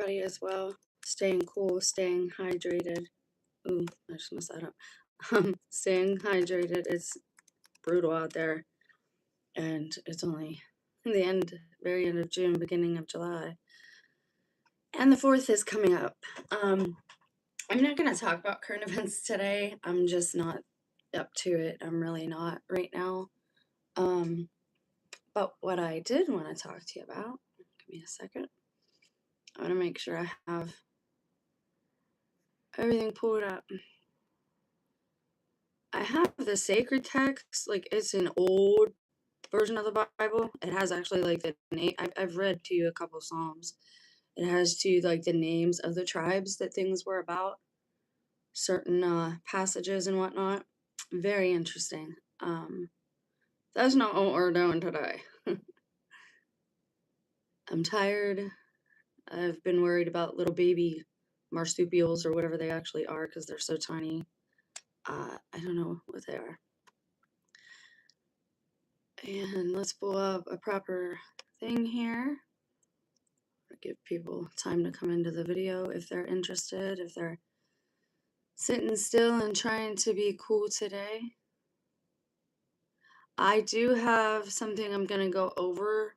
body as well. Staying cool, staying hydrated. Ooh, I just messed that up. Staying hydrated. It's brutal out there, and it's only the very end of June, beginning of July, and the 4th is coming up. I'm not going to talk about current events today. I'm just not up to it. I'm really not right now. But what I did want to talk to you about, give me a second. I want to make sure I have everything pulled up. I have the sacred text, like it's an old version of the Bible. It has actually like the name. I've read to you a couple Psalms. It has to like the names of the tribes that things were about, certain passages and whatnot. Very interesting. That's not what we're doing today. I'm tired. I've been worried about little baby marsupials or whatever they actually are because they're so tiny. I don't know what they are. And let's pull up a proper thing here. Give people time to come into the video if they're interested, if they're sitting still and trying to be cool today. I do have something I'm going to go over,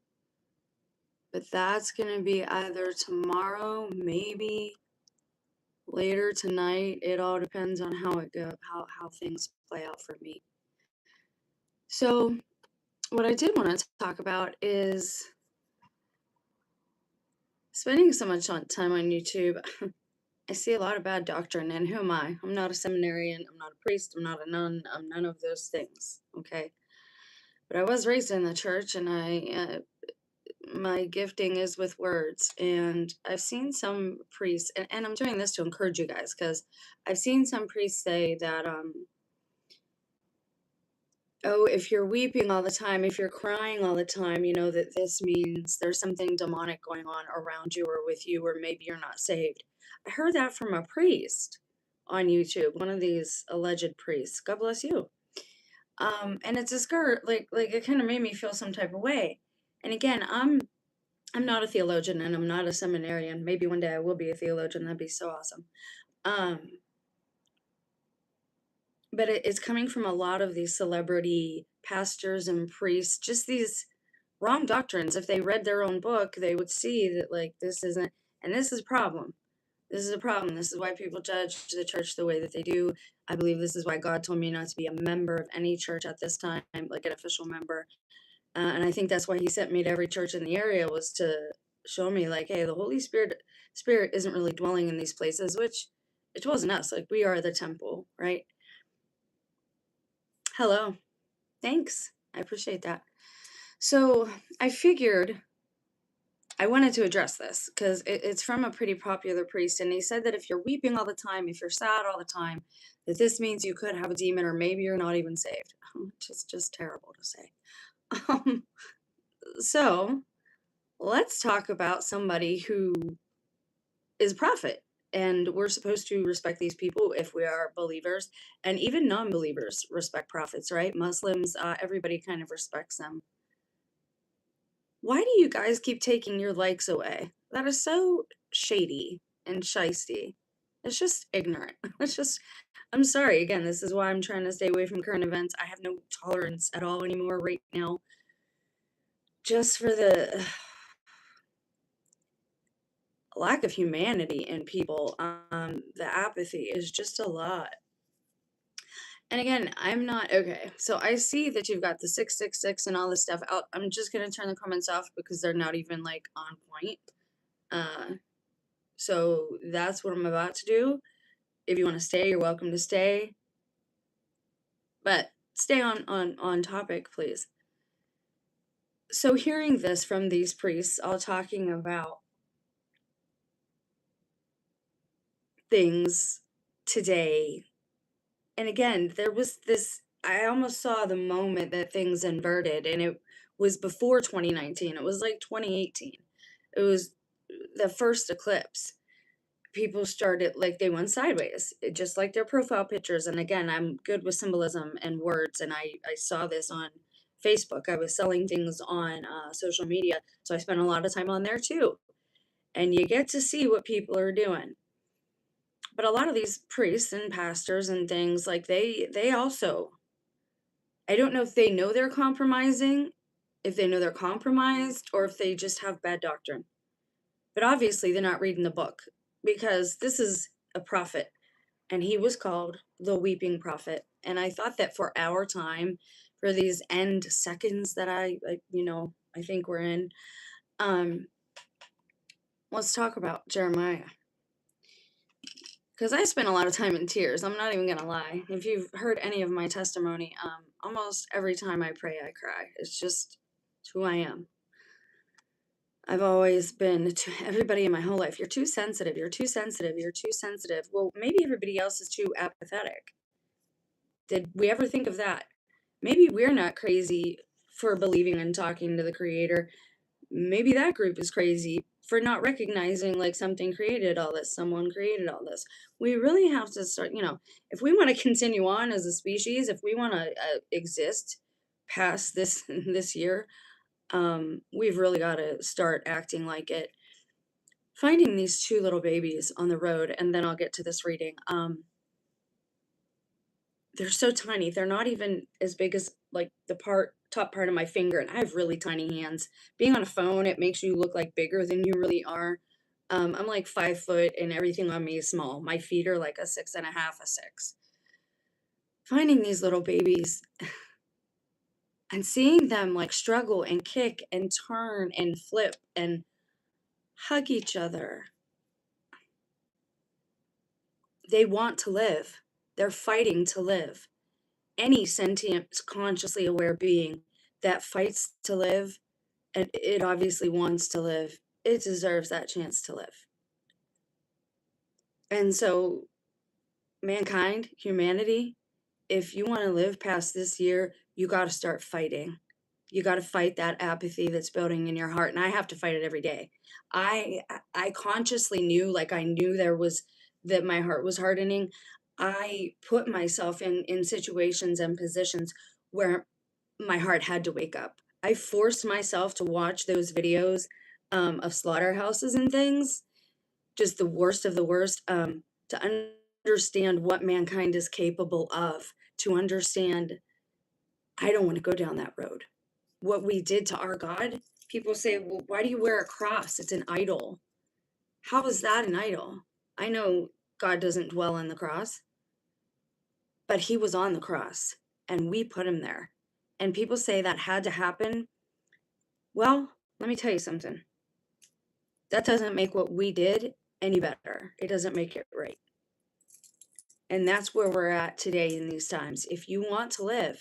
but that's going to be either tomorrow, maybe later tonight. It all depends on how it goes, how things play out for me. So what I did want to talk about is spending so much time on YouTube. I see a lot of bad doctrine, and who am I? I'm not a seminarian, I'm not a priest, I'm not a nun, I'm none of those things, okay? But I was raised in the church, and my gifting is with words, and I've seen some priests, and I'm doing this to encourage you guys, because I've seen some priests say that, oh, if you're weeping all the time, if you're crying all the time, you know that this means there's something demonic going on around you or with you, or maybe you're not saved. I heard that from a priest on YouTube, one of these alleged priests. God bless you. And it's a skirt, like it kind of made me feel some type of way. And again, I'm not a theologian and I'm not a seminarian. Maybe one day I will be a theologian. That'd be so awesome. But it's coming from a lot of these celebrity pastors and priests, just these wrong doctrines. If they read their own book, they would see that, like, this isn't, and this is a problem. This is a problem. This is why people judge the church the way that they do. I believe this is why God told me not to be a member of any church at this time, like an official member. And I think that's why he sent me to every church in the area, was to show me, like, hey, the Holy Spirit isn't really dwelling in these places, which it wasn't us. Like, we are the temple, right? Hello. Thanks. I appreciate that. So I figured I wanted to address this because it's from a pretty popular priest. And he said that if you're weeping all the time, if you're sad all the time, that this means you could have a demon, or maybe you're not even saved. Which is just terrible to say. So let's talk about somebody who is a prophet. And we're supposed to respect these people if we are believers, and even non-believers respect prophets, right? Muslims, everybody kind of respects them. Why do you guys keep taking your likes away? That is so shady and shisty. It's just ignorant. I'm sorry. Again, this is why I'm trying to stay away from current events. I have no tolerance at all anymore right now. Just for the lack of humanity in people. The apathy is just a lot. And again, I'm not okay. So I see that you've got the 666 and all this stuff out. I'm just gonna turn the comments off because they're not even like on point. So that's what I'm about to do. If you want to stay, you're welcome to stay. But stay on topic, please. So hearing this from these priests all talking about things today, and again, there was this, I almost saw the moment that things inverted, and it was before 2019. It was like 2018. It was the first eclipse. People started, like, they went sideways, just like their profile pictures. And again, I'm good with symbolism and words, and I saw this on Facebook. I was selling things on social media, so I spent a lot of time on there too. and you get to see what people are doing. But a lot of these priests and pastors and things, like, they also, I don't know if they know they're compromising, if they know they're compromised, or if they just have bad doctrine. But obviously, they're not reading the book, because this is a prophet, and he was called the weeping prophet. And I thought that for our time, for these end seconds that I think we're in, um, let's talk about Jeremiah. Because I spent a lot of time in tears. I'm not even gonna lie. If you've heard any of my testimony, almost every time I pray, I cry. It's who I am. I've always been to everybody in my whole life. You're too sensitive. You're too sensitive. You're too sensitive. Well, maybe everybody else is too apathetic. Did we ever think of that? Maybe we're not crazy for believing and talking to the Creator. Maybe that group is crazy for not recognizing like something created all this, someone created all this. We really have to start, if we want to continue on as a species, if we want to exist past this this year, we've really got to start acting like it. Finding these two little babies on the road, and then I'll get to this reading. They're so tiny. They're not even as big as like the top part of my finger, and I have really tiny hands. Being on a phone, it makes you look like bigger than you really are. I'm like 5 foot, and everything on me is small. My feet are like a 6.5, a 6. Finding these little babies and seeing them like struggle and kick and turn and flip and hug each other. They want to live. They're fighting to live. Any sentient, consciously aware being that fights to live, and it obviously wants to live, it deserves that chance to live. And so, mankind, humanity, if you want to live past this year, you got to start fighting. You got to fight that apathy that's building in your heart, and I have to fight it every day. I consciously knew, like I knew that my heart was hardening. I put myself in situations and positions where my heart had to wake up. I forced myself to watch those videos of slaughterhouses and things, just the worst of the worst, to understand what mankind is capable of, to understand I don't want to go down that road. What we did to our God, people say, well, why do you wear a cross? It's an idol. How is that an idol? I know God doesn't dwell on the cross, but he was on the cross and we put him there. And people say that had to happen. Well, let me tell you something. That doesn't make what we did any better. It doesn't make it right. And that's where we're at today in these times. If you want to live,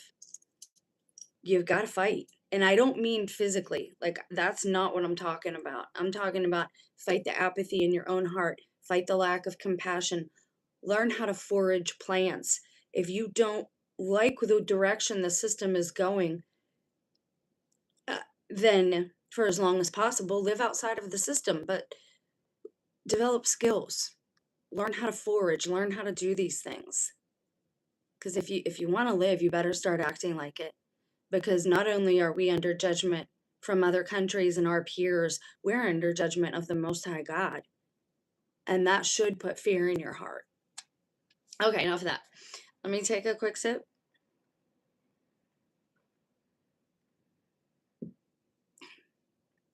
you've got to fight. And I don't mean physically. Like, that's not what I'm talking about. I'm talking about fight the apathy in your own heart, fight the lack of compassion, learn how to forage plants. If you don't like the direction the system is going, then for as long as possible, live outside of the system, but develop skills. Learn how to forage, learn how to do these things. Because if you want to live, you better start acting like it. Because not only are we under judgment from other countries and our peers, we're under judgment of the Most High God. And that should put fear in your heart. Okay, enough of that. Let me take a quick sip.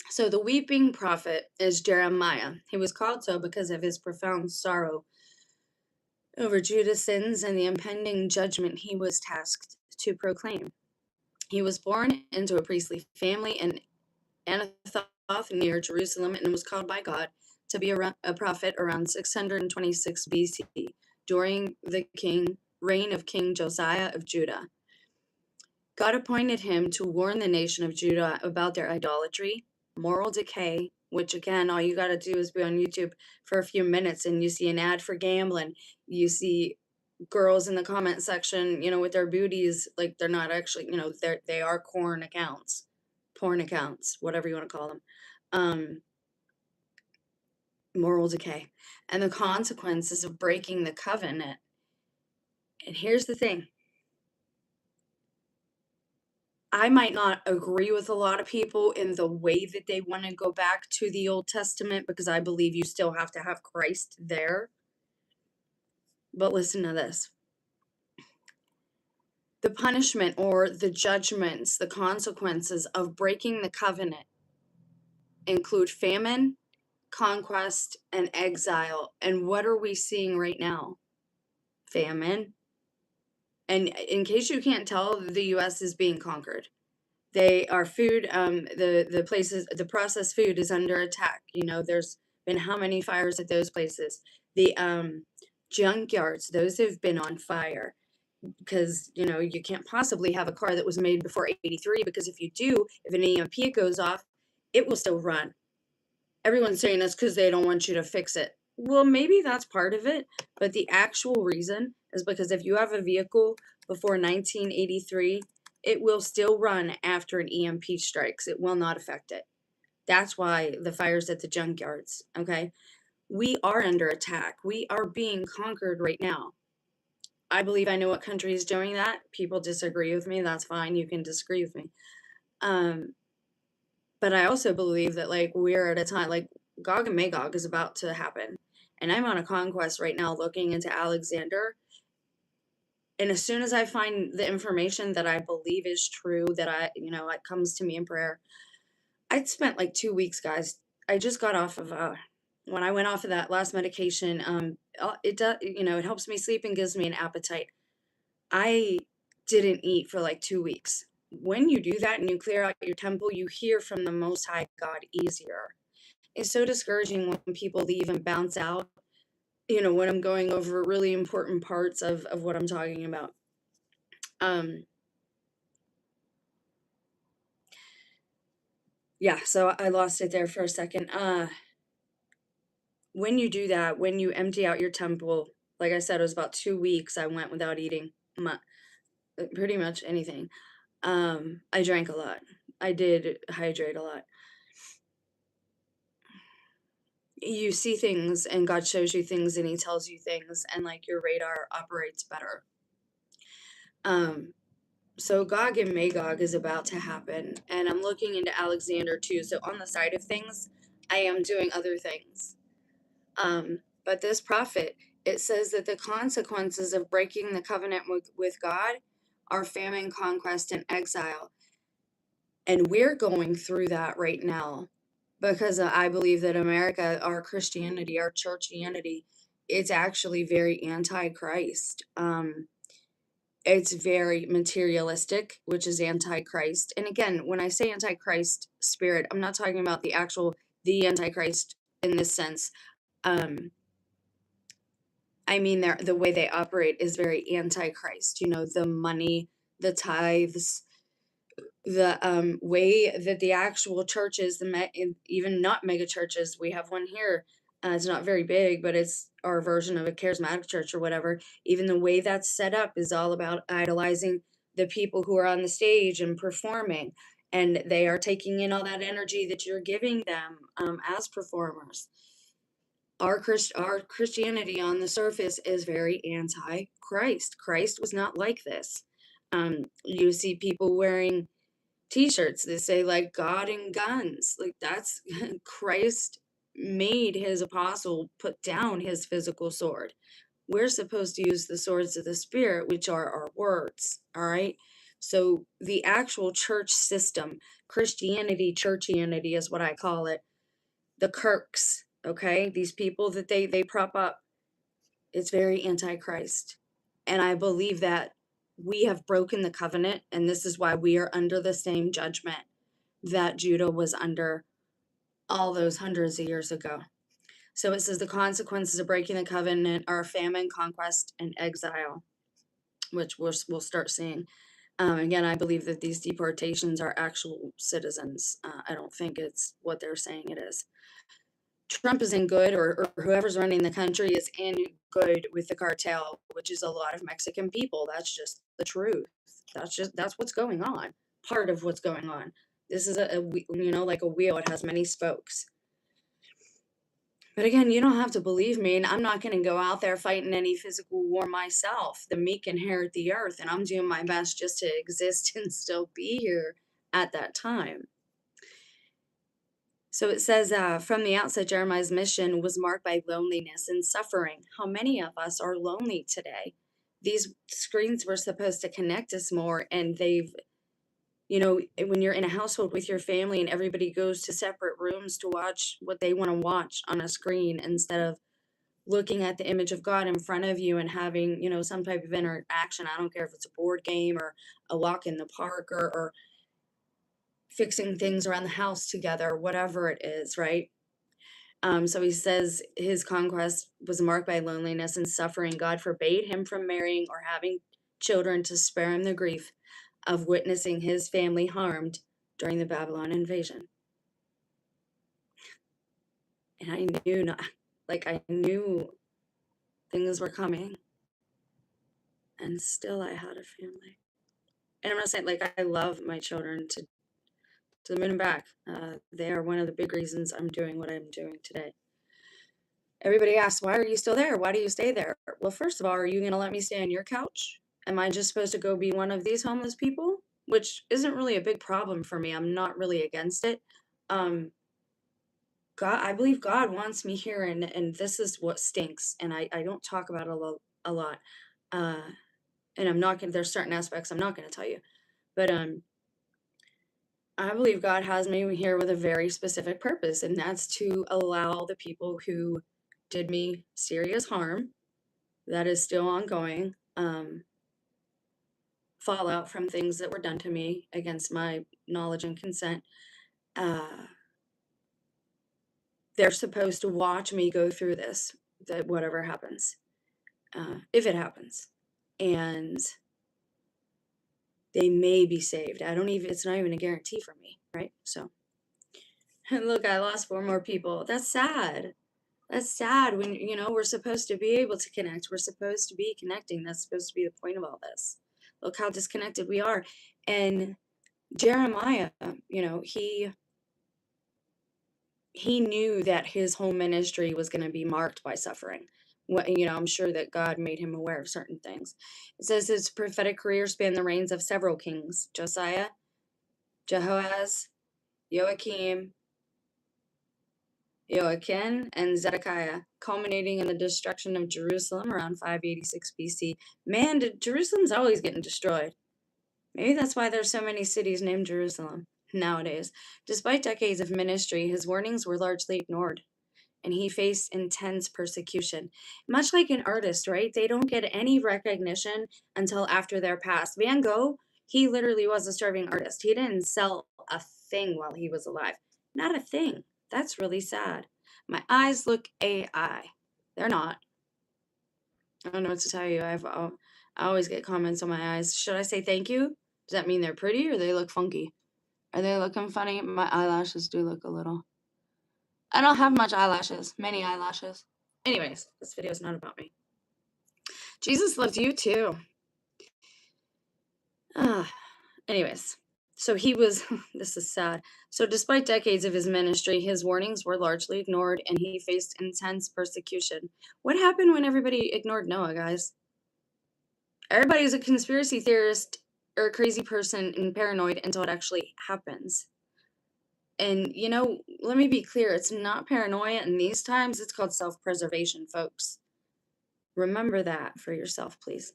So the weeping prophet is Jeremiah. He was called so because of his profound sorrow over Judah's sins and the impending judgment he was tasked to proclaim. He was born into a priestly family in Anathoth near Jerusalem and was called by God to be a prophet around 626 BC during the reign of King Josiah of Judah. God appointed him to warn the nation of Judah about their idolatry, moral decay, which again, all you got to do is be on YouTube for a few minutes and you see an ad for gambling. You see girls in the comment section, with their booties, like they're not actually, they are porn accounts, whatever you want to call them. Moral decay and the consequences of breaking the covenant. And here's the thing. I might not agree with a lot of people in the way that they want to go back to the Old Testament because I believe you still have to have Christ there. But listen to this. The punishment or the judgments, the consequences of breaking the covenant include famine, conquest, and exile. And what are we seeing right now? Famine. And in case you can't tell, the US is being conquered. Our food, the places, the processed food is under attack. There's been how many fires at those places? The junkyards, those have been on fire because you can't possibly have a car that was made before 83, because if you do, if an EMP goes off, it will still run. Everyone's saying that's because they don't want you to fix it. Well, maybe that's part of it, but the actual reason is because if you have a vehicle before 1983, it will still run after an EMP strikes. It will not affect it. That's why the fires at the junkyards, okay? We are under attack. We are being conquered right now. I believe I know what country is doing that. People disagree with me. That's fine. You can disagree with me. But I also believe that we're at a time Gog and Magog is about to happen. And I'm on a conquest right now looking into Alexander. And as soon as I find the information that I believe is true, that it comes to me in prayer. I'd spent 2 weeks, guys. I just got off of when I went off of that last medication, it does, it helps me sleep and gives me an appetite. I didn't eat for 2 weeks. When you do that and you clear out your temple, you hear from the Most High God easier. It's so discouraging when people leave and bounce out, when I'm going over really important parts of what I'm talking about. Yeah, so I lost it there for a second. When you do that, when you empty out your temple, like I said, it was about 2 weeks I went without eating pretty much anything. I drank a lot. I did hydrate a lot. You see things and God shows you things and he tells you things, and your radar operates better. So Gog and Magog is about to happen, and I'm looking into Alexander too. So on the side of things, I am doing other things. But this prophet, it says that the consequences of breaking the covenant with God are famine, conquest, and exile. And we're going through that right now because I believe that America, our Christianity, our churchianity, it's actually very anti-Christ. It's very materialistic, which is anti-Christ. And again, when I say anti-Christ spirit, I'm not talking about the anti-Christ in this sense. I mean, the way they operate is very anti-Christ. The money, the tithes, the way that the actual churches, even not mega churches, we have one here. It's not very big, but it's our version of a charismatic church or whatever. Even the way that's set up is all about idolizing the people who are on the stage and performing, and they are taking in all that energy that you're giving them as performers. Our Christianity on the surface is very anti-Christ. Christ was not like this. You see people wearing t-shirts that say God and guns. That's Christ made his apostle put down his physical sword. We're supposed to use the swords of the Spirit, which are our words. All right. So the actual church system, Christianity, churchianity is what I call it. The Kirks, okay, these people that they prop up, it's very anti-Christ. And I believe that we have broken the covenant, and this is why we are under the same judgment that Judah was under all those hundreds of years ago. So it says the consequences of breaking the covenant are famine, conquest, and exile, which we'll start seeing. Again, I believe that these deportations are actual citizens. I don't think it's what they're saying it is. Trump is in good, or whoever's running the country is in good with the cartel, which is a lot of Mexican people. That's just the truth. That's what's going on. Part of what's going on. This is like a wheel. It has many spokes. But again, you don't have to believe me, and I'm not going to go out there fighting any physical war myself. The meek inherit the earth, and I'm doing my best just to exist and still be here at that time. So it says, from the outset, Jeremiah's mission was marked by loneliness and suffering. How many of us are lonely today? These screens were supposed to connect us more, and they've, when you're in a household with your family and everybody goes to separate rooms to watch what they want to watch on a screen instead of looking at the image of God in front of you and having, some type of interaction. I don't care if it's a board game or a walk in the park or fixing things around the house together, whatever it is, right? So he says his conquest was marked by loneliness and suffering. God forbade him from marrying or having children to spare him the grief of witnessing his family harmed during the Babylon invasion. And I knew things were coming. And still I had a family. And I'm not saying, I love my children to the moon and back. They are one of the big reasons I'm doing what I'm doing today. Everybody asks, why are you still there? Why do you stay there? Well, first of all, are you going to let me stay on your couch? Am I just supposed to go be one of these homeless people? Which isn't really a big problem for me. I'm not really against it. God, I believe God wants me here, and this is what stinks. And I don't talk about it a lot. And I'm not going to, there's certain aspects I'm not going to tell you. But I believe God has me here with a very specific purpose, and that's to allow the people who did me serious harm, that is still ongoing, fallout from things that were done to me against my knowledge and consent. They're supposed to watch me go through this, that whatever happens, if it happens, and they may be saved. It's not even a guarantee for me, right? So, look, I lost 4 more people. That's sad. That's sad when, we're supposed to be able to connect. We're supposed to be connecting. That's supposed to be the point of all this. Look how disconnected we are. And Jeremiah, he knew that his whole ministry was going to be marked by suffering. I'm sure that God made him aware of certain things. It says his prophetic career spanned the reigns of several kings: Josiah, Jehoaz, Joachim, Joachim, and Zedekiah, culminating in the destruction of Jerusalem around 586 BC. Man, Jerusalem's always getting destroyed. Maybe that's why there's so many cities named Jerusalem nowadays. Despite decades of ministry, his warnings were largely ignored, and he faced intense persecution. Much like an artist, right? They don't get any recognition until after their past. Van Gogh, he literally was a starving artist. He didn't sell a thing while he was alive. Not a thing. That's really sad. My eyes look AI. They're not. I don't know what to tell you. I always get comments on my eyes. Should I say thank you? Does that mean they're pretty or they look funky? Are they looking funny? My eyelashes do look a little. I don't have much eyelashes. Many eyelashes. Anyways, this video is not about me. Jesus loves you too. Anyways, so he was, this is sad. So despite decades of his ministry, his warnings were largely ignored and he faced intense persecution. What happened when everybody ignored Noah, guys? Everybody's a conspiracy theorist or a crazy person and paranoid until it actually happens. And, let me be clear, it's not paranoia in these times, it's called self-preservation, folks. Remember that for yourself, please.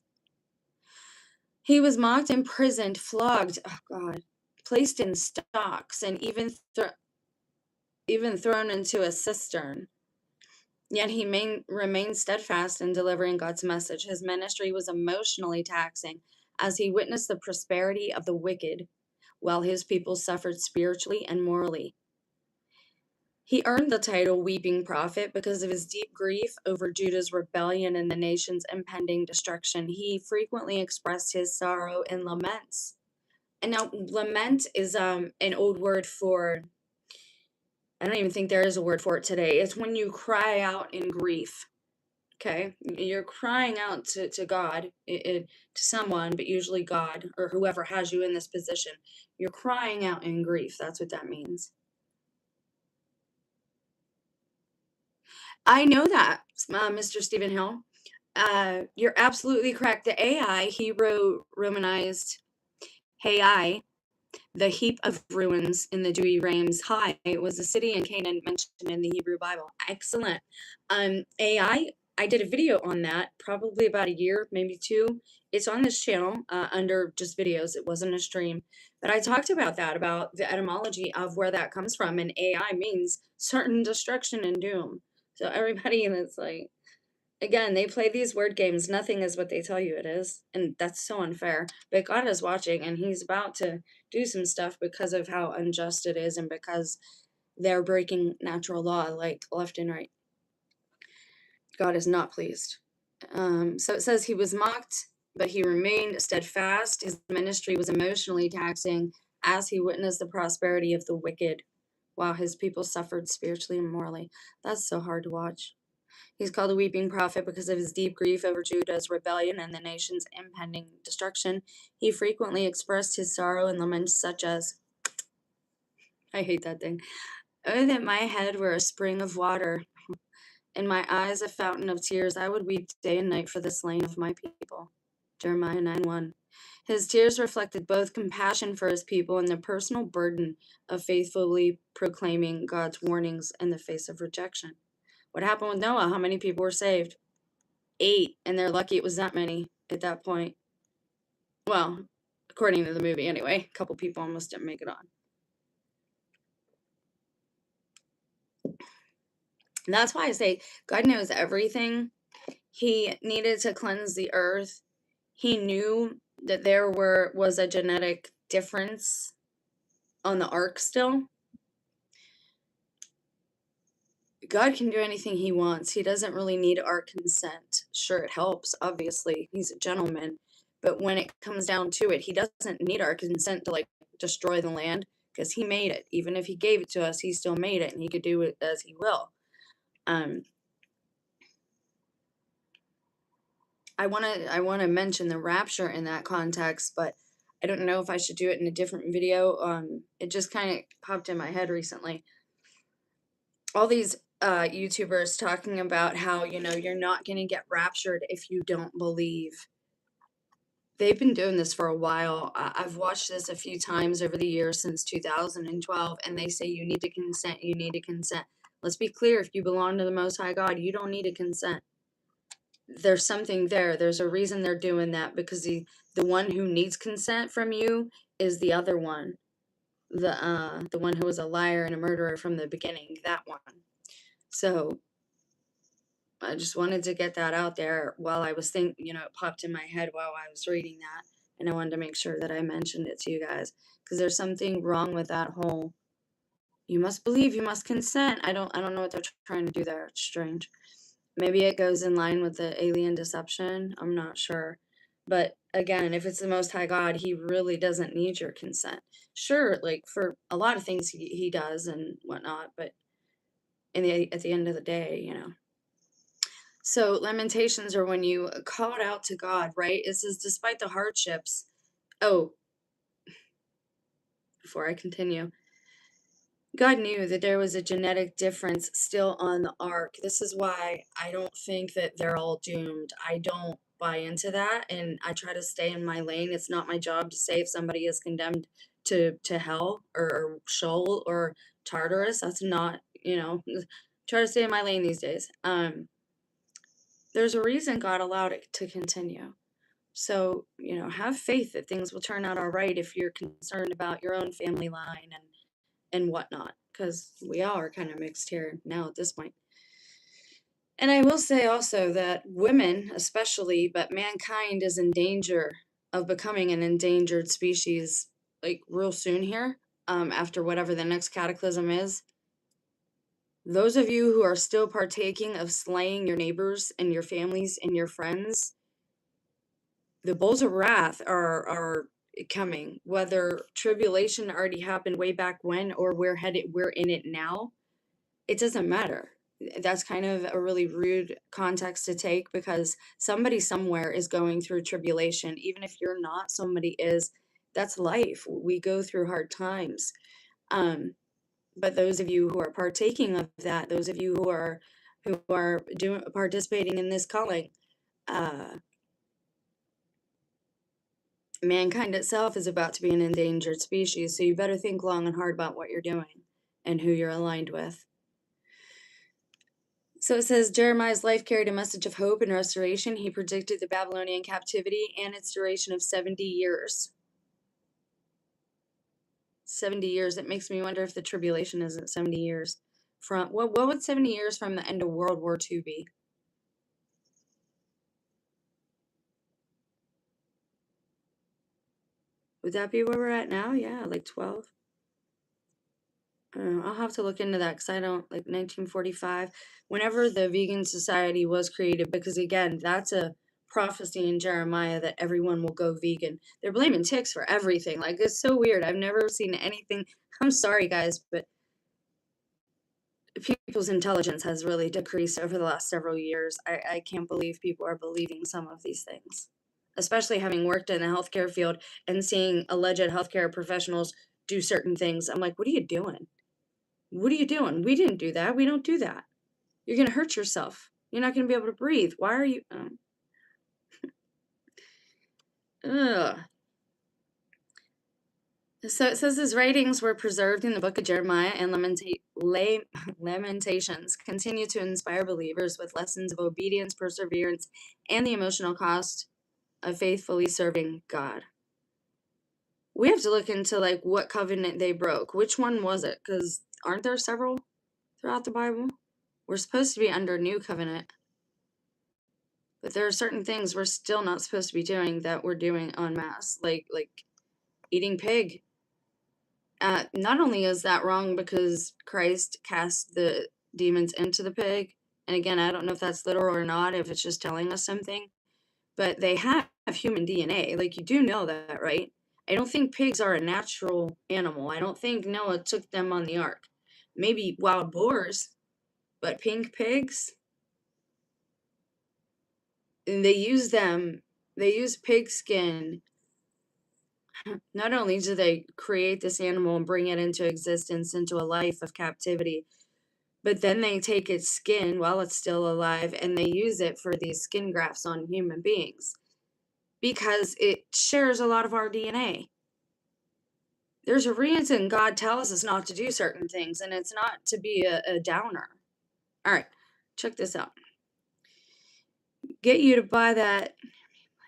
He was mocked, imprisoned, flogged, oh God, placed in stocks, and even thrown into a cistern. Yet he remained steadfast in delivering God's message. His ministry was emotionally taxing as he witnessed the prosperity of the wicked while his people suffered spiritually and morally. He earned the title Weeping Prophet because of his deep grief over Judah's rebellion and the nation's impending destruction. He frequently expressed his sorrow in laments. And now, lament is an old word for, I don't even think there is a word for it today. It's when you cry out in grief. Okay? You're crying out to God, to someone, but usually God or whoever has you in this position. You're crying out in grief. That's what that means. I know that, Mr. Stephen Hill. You're absolutely correct. The AI, he wrote Romanized Hai, the heap of ruins in the dewy realms. Hai was a city in Canaan mentioned in the Hebrew Bible. Excellent. I did a video on that probably about a year, maybe two. It's on this channel under just videos. It wasn't a stream. But I talked about that, about the etymology of where that comes from. And AI means certain destruction and doom. So everybody that's like, again, they play these word games. Nothing is what they tell you it is. And that's so unfair. But God is watching and he's about to do some stuff because of how unjust it is and because they're breaking natural law like left and right. God is not pleased. So it says he was mocked, but he remained steadfast. His ministry was emotionally taxing as he witnessed the prosperity of the wicked while his people suffered spiritually and morally. That's so hard to watch. He's called a weeping prophet because of his deep grief over Judah's rebellion and the nation's impending destruction. He frequently expressed his sorrow in laments such as, I hate that thing, "Oh, that my head were a spring of water, and my eyes a fountain of tears. I would weep day and night for the slain of my people." Jeremiah 9:1. His tears reflected both compassion for his people and the personal burden of faithfully proclaiming God's warnings in the face of rejection. What happened with Noah? How many people were saved? 8, and they're lucky it was that many at that point. Well, according to the movie anyway. A couple people almost didn't make it on. And that's why I say God knows everything. He needed to cleanse the earth. He knew that there was a genetic difference on the ark still. God can do anything he wants. He doesn't really need our consent. Sure, it helps, obviously. He's a gentleman. But when it comes down to it, he doesn't need our consent to like destroy the land because he made it. Even if he gave it to us, he still made it and he could do it as he will. I want to mention the rapture in that context, but I don't know if I should do it in a different video. It just kind of popped in my head recently. All these YouTubers talking about how, you're not going to get raptured if you don't believe. They've been doing this for a while. I've watched this a few times over the years since 2012, and they say you need to consent, you need to consent. Let's be clear, if you belong to the Most High God, you don't need to consent. There's something there. There's a reason they're doing that, because the one who needs consent from you is the other one. The one who was a liar and a murderer from the beginning, that one. So I just wanted to get that out there while I was thinking, it popped in my head while I was reading that. And I wanted to make sure that I mentioned it to you guys, because there's something wrong with that whole, you must believe, you must consent. I don't know what they're trying to do there. It's strange. Maybe it goes in line with the alien deception. I'm not sure. But again, if it's the Most High God, he really doesn't need your consent. Sure, like for a lot of things he does and whatnot, but at the end of the day, So lamentations are when you call it out to God, right? It says, despite the hardships. Oh, before I continue, God knew that there was a genetic difference still on the ark. This is why I don't think that they're all doomed. I don't buy into that, and I try to stay in my lane. It's not my job to say if somebody is condemned to hell or Sheol or Tartarus. That's not, try to stay in my lane these days. There's a reason God allowed it to continue. So, have faith that things will turn out all right if you're concerned about your own family line and whatnot, because we all are kind of mixed here now at this point. And I will say also that women, especially, but mankind is in danger of becoming an endangered species, like real soon here, after whatever the next cataclysm is. Those of you who are still partaking of slaying your neighbors and your families and your friends, the bowls of wrath are coming. Whether tribulation already happened way back when or we're in it now, it doesn't matter. That's kind of a really rude context to take, because somebody somewhere is going through tribulation. Even if you're not, somebody is. That's life. We go through hard times. But those of you who are partaking of that, those of you who are who are participating in this calling. Mankind itself is about to be an endangered species, so you better think long and hard about what you're doing and who you're aligned with. So it says Jeremiah's life carried a message of hope and restoration. He predicted the Babylonian captivity and its duration of 70 years. 70 years. It makes me wonder if the tribulation isn't 70 years. From what would 70 years from the end of World War II be? Would that be where we're at now? Yeah, like 12. I'll have to look into that because I don't, like 1945, whenever the vegan society was created, because again, that's a prophecy in Jeremiah that everyone will go vegan. They're blaming ticks for everything. Like, it's so weird. I've never seen anything. I'm sorry, guys, but people's intelligence has really decreased over the last several years. I can't believe people are believing some of these things, especially having worked in the healthcare field and seeing alleged healthcare professionals do certain things. I'm like, what are you doing? What are you doing? We didn't do that. We don't do that. You're going to hurt yourself. You're not going to be able to breathe. Why are you? Ugh. So it says his writings were preserved in the book of Jeremiah and Lamentations continue to inspire believers with lessons of obedience, perseverance, and the emotional cost of faithfully serving God. We have to look into like what covenant they broke. Which one was it? Because aren't there several throughout the Bible? We're supposed to be under new covenant, but there are certain things we're still not supposed to be doing that we're doing en masse, like eating pig. Not only is that wrong because Christ cast the demons into the pig, and again, I don't know if that's literal or not, if it's just telling us something, but they have human DNA. Like, you do know that, right? I don't think pigs are a natural animal. I don't think Noah took them on the ark. Maybe wild boars, but pink pigs? And they use pig skin. Not only do they create this animal and bring it into existence, into a life of captivity, but then they take its skin while it's still alive and they use it for these skin grafts on human beings because it shares a lot of our DNA. There's a reason God tells us not to do certain things, and it's not to be a downer. All right, check this out. Get you to buy that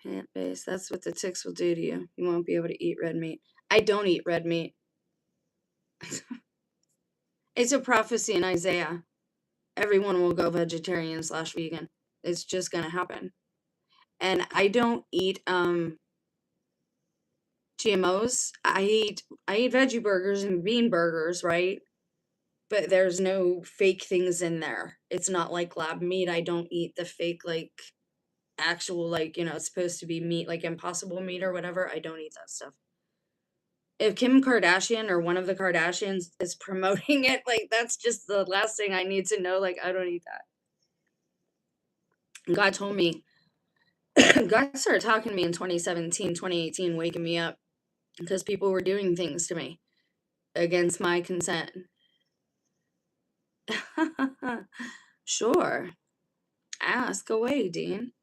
plant-based. That's what the ticks will do to you. You won't be able to eat red meat. I don't eat red meat. It's a prophecy in Isaiah. Everyone will go vegetarian/vegan. It's just gonna happen. And I don't eat GMOs. I eat veggie burgers and bean burgers, right? But there's no fake things in there. It's not like lab meat. I don't eat the fake, like, actual, like, it's supposed to be meat, like Impossible meat or whatever. I don't eat that stuff. If Kim Kardashian or one of the Kardashians is promoting it, like, that's just the last thing I need to know. Like, I don't eat that. God told me, God started talking to me in 2017, 2018, waking me up because people were doing things to me against my consent. Sure. Ask away, Dean.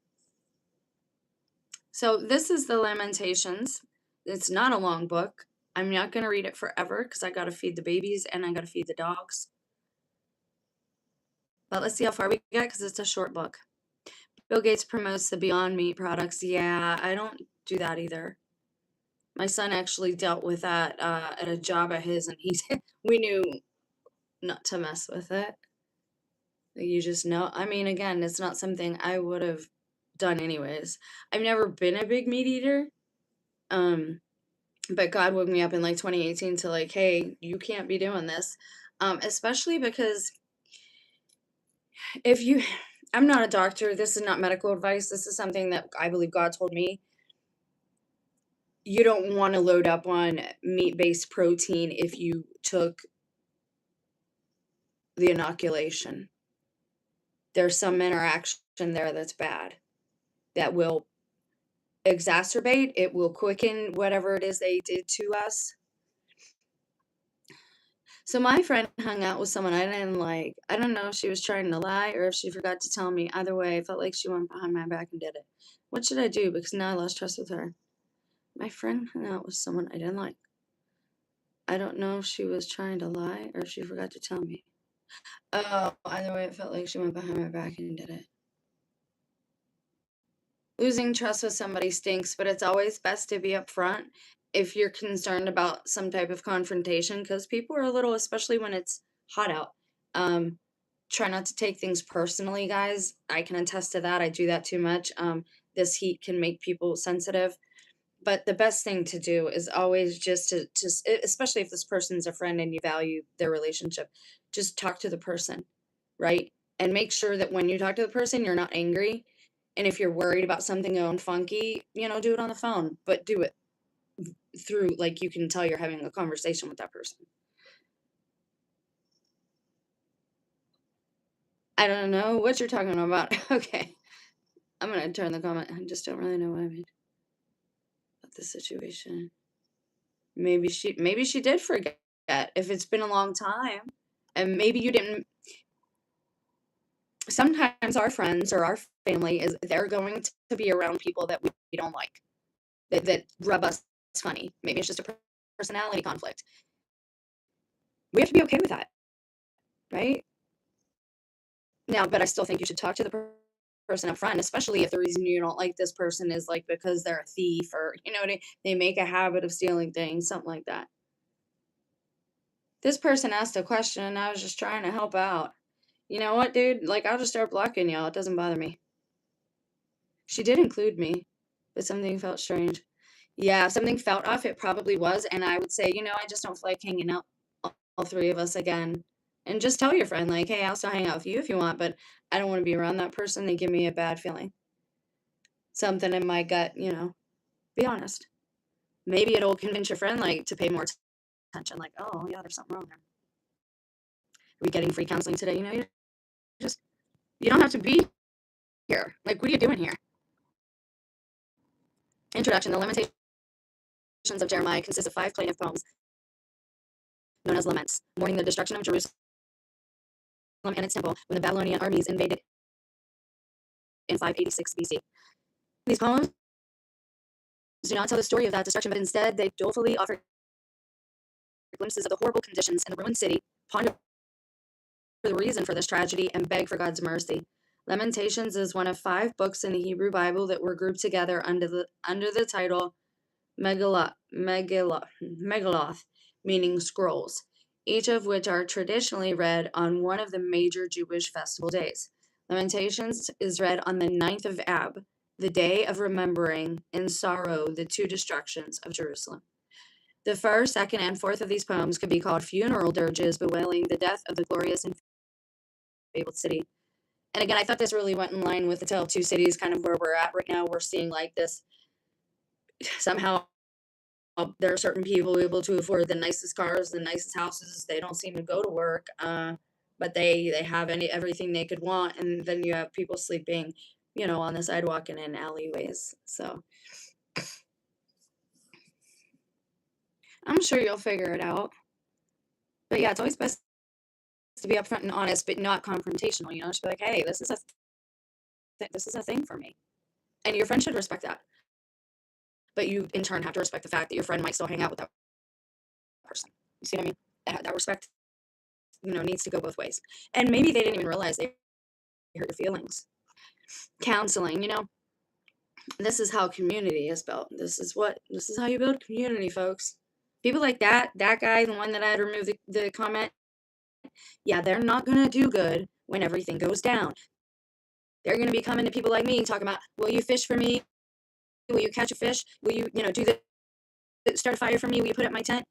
So this is the Lamentations. It's not a long book. I'm not going to read it forever because I got to feed the babies and I got to feed the dogs. But let's see how far we get because it's a short book. Bill Gates promotes the Beyond Meat products. Yeah, I don't do that either. My son actually dealt with that at a job of his, and we knew not to mess with it. You just know. I mean, again, it's not something I would have done anyways. I've never been a big meat eater. But God woke me up in like 2018 to like, hey, you can't be doing this. Especially because I'm not a doctor. This is not medical advice. This is something that I believe God told me. You don't want to load up on meat-based protein if you took the inoculation. There's some interaction there that's bad that will exacerbate. It will quicken whatever it is they did to us. So my friend hung out with someone I didn't like. I don't know if she was trying to lie or if she forgot to tell me. Either way, I felt like she went behind my back and did it. What should I do? Because now I lost trust with her. My friend hung out with someone I didn't like. I don't know if she was trying to lie or if she forgot to tell me. Oh, either way, it felt like she went behind my back and did it. Losing trust with somebody stinks, but it's always best to be upfront if you're concerned about some type of confrontation because people are a little, especially when it's hot out. Um, Try not to take things personally, guys. I can attest to that. I do that too much. This heat can make people sensitive. But the best thing to do is always just especially if this person's a friend and you value their relationship, just talk to the person, right? And make sure that when you talk to the person, you're not angry. And if you're worried about something going funky, do it on the phone, but do it through, like, you can tell you're having a conversation with that person. I don't know what you're talking about. Okay. I'm going to turn the comment. I just don't really know what I mean about the situation. Maybe she did forget if it's been a long time. And maybe you didn't. Sometimes our friends or our family they're going to be around people that we don't like, that rub us funny. Maybe it's just a personality conflict. We have to be okay with that, right? Now, but I still think you should talk to the person up front, especially if the reason you don't like this person is like because they're a thief or they make a habit of stealing things, something like that. This person asked a question and I was just trying to help out. You know what, dude? Like, I'll just start blocking y'all. It doesn't bother me. She did include me, but something felt strange. Yeah, if something felt off, it probably was. And I would say, I just don't feel like hanging out, all three of us again. And just tell your friend, like, hey, I'll still hang out with you if you want, but I don't want to be around that person. They give me a bad feeling. Something in my gut, be honest. Maybe it'll convince your friend, like, to pay more attention. Like, oh, yeah, there's something wrong there. Are we getting free counseling today? You don't have to be here. Like, what are you doing here? Introduction. The Lamentations of Jeremiah consists of 5 plaintive poems known as laments, mourning the destruction of Jerusalem and its temple when the Babylonian armies invaded in 586 BC. These poems do not tell the story of that destruction, but instead they dolefully offer glimpses of the horrible conditions in the ruined city, ponder the reason for this tragedy, and beg for God's mercy. Lamentations is one of 5 books in the Hebrew Bible that were grouped together under the title Megilloth, meaning scrolls, each of which are traditionally read on one of the major Jewish festival days. Lamentations is read on the 9th of Ab, the day of remembering in sorrow the 2 destructions of Jerusalem. The first, second, and fourth of these poems could be called funeral dirges bewailing the death of the glorious and fabled city. And again, I thought this really went in line with the Tale of Two Cities, kind of where we're at right now. We're seeing like this somehow there are certain people able to afford the nicest cars, the nicest houses. They don't seem to go to work, but they have everything they could want. And then you have people sleeping, on the sidewalk and in alleyways. So I'm sure you'll figure it out. But yeah, it's always best to be upfront and honest, but not confrontational. Just be like, hey, this is a thing for me, and your friend should respect that. But you, in turn, have to respect the fact that your friend might still hang out with that person. You see what I mean? That respect, needs to go both ways. And maybe they didn't even realize they hurt your feelings. Counseling, this is how community is built. This is how you build community, folks. People like that guy, the one that I had removed the comment, yeah, they're not going to do good when everything goes down. They're going to be coming to people like me talking about, will you fish for me? Will you catch a fish? Will you, do start a fire for me? Will you put up my tent?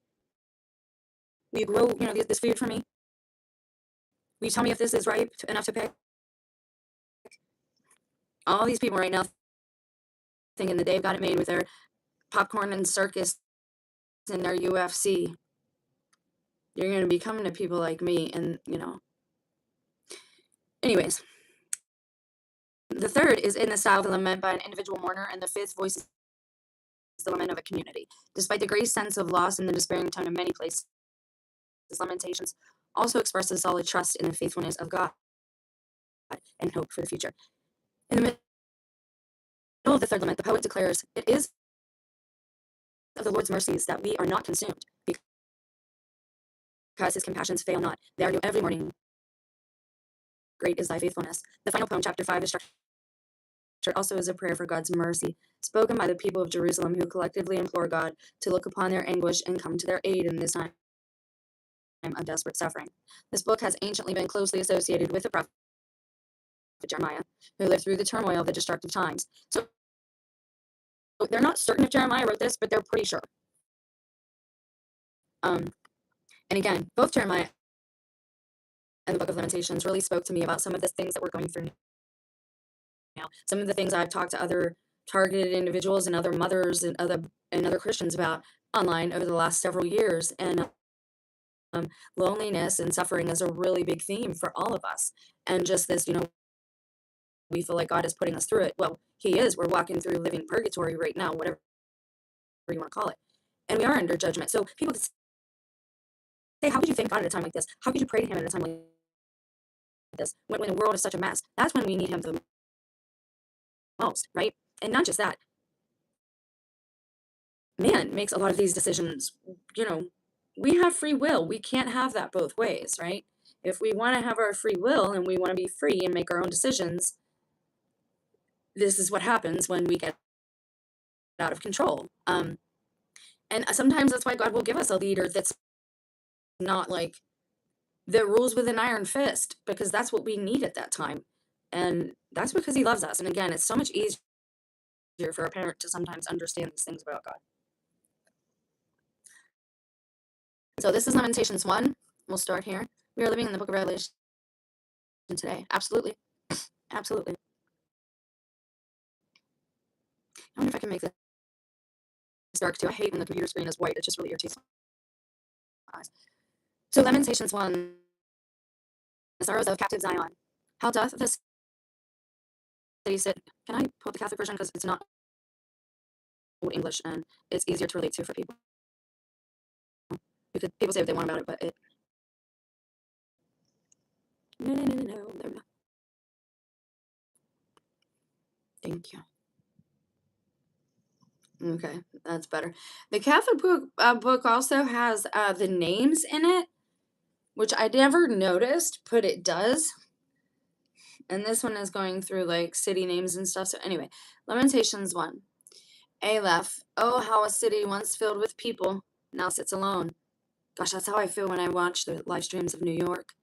Will you grow, this food for me? Will you tell me if this is ripe enough to pick? All these people right now thinking that they've got it made with their popcorn and circus and their UFC. You're going to be coming to people like me and, Anyways, the third is in the style of a lament by an individual mourner, and the fifth voice is the lament of a community. Despite the great sense of loss and the despairing tone of many places Lamentations also expresses solid trust in the faithfulness of God and hope for the future. In the middle of the third lament, the poet declares, "It is of the Lord's mercies that we are not consumed, because his compassions fail not. They are new every morning. Great is thy faithfulness." The final poem, chapter 5, is structured also as a prayer for God's mercy, spoken by the people of Jerusalem, who collectively implore God to look upon their anguish and come to their aid in this time of desperate suffering. This book has anciently been closely associated with the prophet Jeremiah, who lived through the turmoil of the destructive times. So they're not certain if Jeremiah wrote this, but they're pretty sure. And again, both Jeremiah and the book of Lamentations really spoke to me about some of the things that we're going through now. Some of the things I've talked to other targeted individuals and other mothers and other Christians about online over the last several years. And loneliness and suffering is a really big theme for all of us. And just this, we feel like God is putting us through it. Well, he is. We're walking through living purgatory right now, whatever you want to call it. And we are under judgment. So people could say, how could you thank God at a time like this? How could you pray to him at a time like this? When the world is such a mess. That's when we need him the most, right? And not just that. Man makes a lot of these decisions. We have free will. We can't have that both ways, right? If we want to have our free will and we want to be free and make our own decisions, this is what happens when we get out of control. And sometimes that's why God will give us a leader that's not like that rules with an iron fist, because that's what we need at that time. And that's because he loves us. And again, it's so much easier for a parent to sometimes understand these things about God. So this is Lamentations 1. We'll start here. We are living in the book of Revelation today. Absolutely. Absolutely. I wonder if I can make this dark too. I hate when the computer screen is white. It just really irritates my eyes. So Lamentations 1. The sorrows of captive Zion. How doth the city sit? Can I pull up the Catholic version, because it's not Old English and it's easier to relate to for people. Because people say what they want about it, but it. No. There we go. Thank you. Okay, that's better. The Catholic book also has the names in it, which I never noticed, but it does. And this one is going through like city names and stuff. So anyway, Lamentations 1. Aleph. Oh, how a city once filled with people now sits alone. Gosh, that's how I feel when I watch the live streams of New York.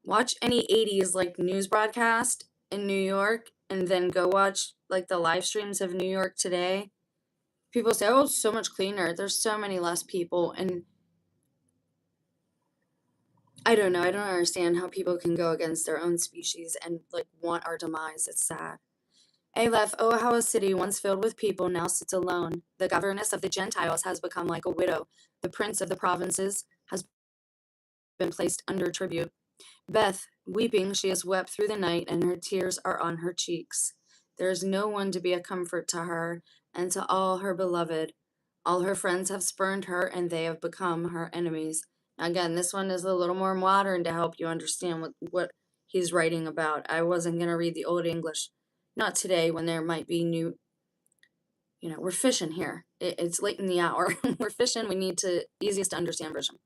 Watch any 80s like news broadcast in New York and then go watch like the live streams of New York today. People say, oh, it's so much cleaner. There's so many less people. And I don't know. I don't understand how people can go against their own species and like want our demise. It's sad. Aleph, oh, how a city once filled with people now sits alone. The governess of the Gentiles has become like a widow. The prince of the provinces has been placed under tribute. Beth, weeping, she has wept through the night, and her tears are on her cheeks. There is no one to be a comfort to her, and to all her beloved. All her friends have spurned her, and they have become her enemies. Now, again, this one is a little more modern to help you understand what he's writing about. I wasn't going to read the Old English. Not today, when there might be new, we're fishing here. It's late in the hour. We're fishing. We need to easiest to understand version.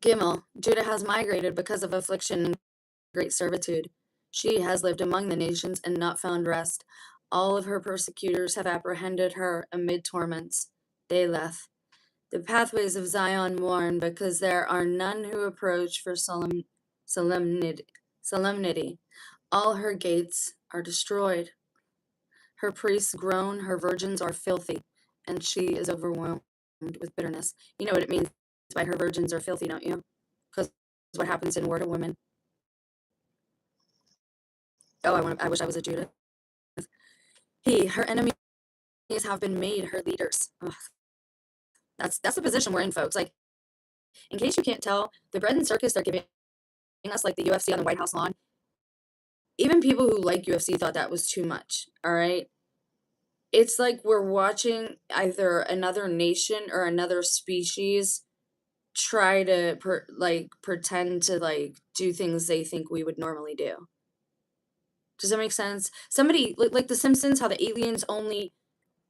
Gimel, Judah has migrated because of affliction and great servitude. She has lived among the nations and not found rest. All of her persecutors have apprehended her amid torments. Deleth. The pathways of Zion mourn, because there are none who approach for solemnity. All her gates are destroyed. Her priests groan, her virgins are filthy, and she is overwhelmed with bitterness. You know what it means by her virgins are filthy, don't you? Because what happens in Word of Women. Oh, I wish I was a Judith. Her enemies have been made her leaders. Ugh. That's the position we're in, folks. Like, in case you can't tell, the bread and circus they're giving us, like the UFC on the White House lawn, even people who like UFC thought that was too much, all right? It's like we're watching either another nation or another species try to pretend to do things they think we would normally do. Does that make sense? Somebody like The Simpsons, how the aliens only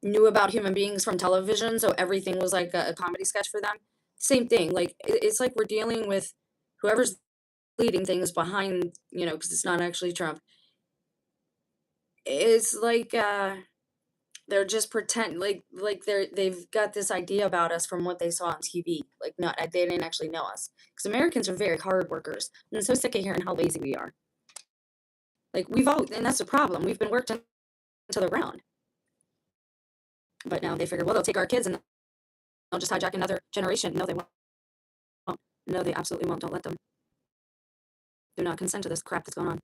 knew about human beings from television, so everything was like a comedy sketch for them. Same thing. Like it's like we're dealing with whoever's leading things behind, because it's not actually Trump. It's like they're just pretend like they've got this idea about us from what they saw on TV. Like not they didn't actually know us because Americans are very hard workers. And I'm so sick of hearing how lazy we are. Like and that's the problem. We've been worked into the ground. But now they figure, well, they'll take our kids and they'll just hijack another generation. No, they won't. No, they absolutely won't. Don't let them. Do not consent to this crap that's going on.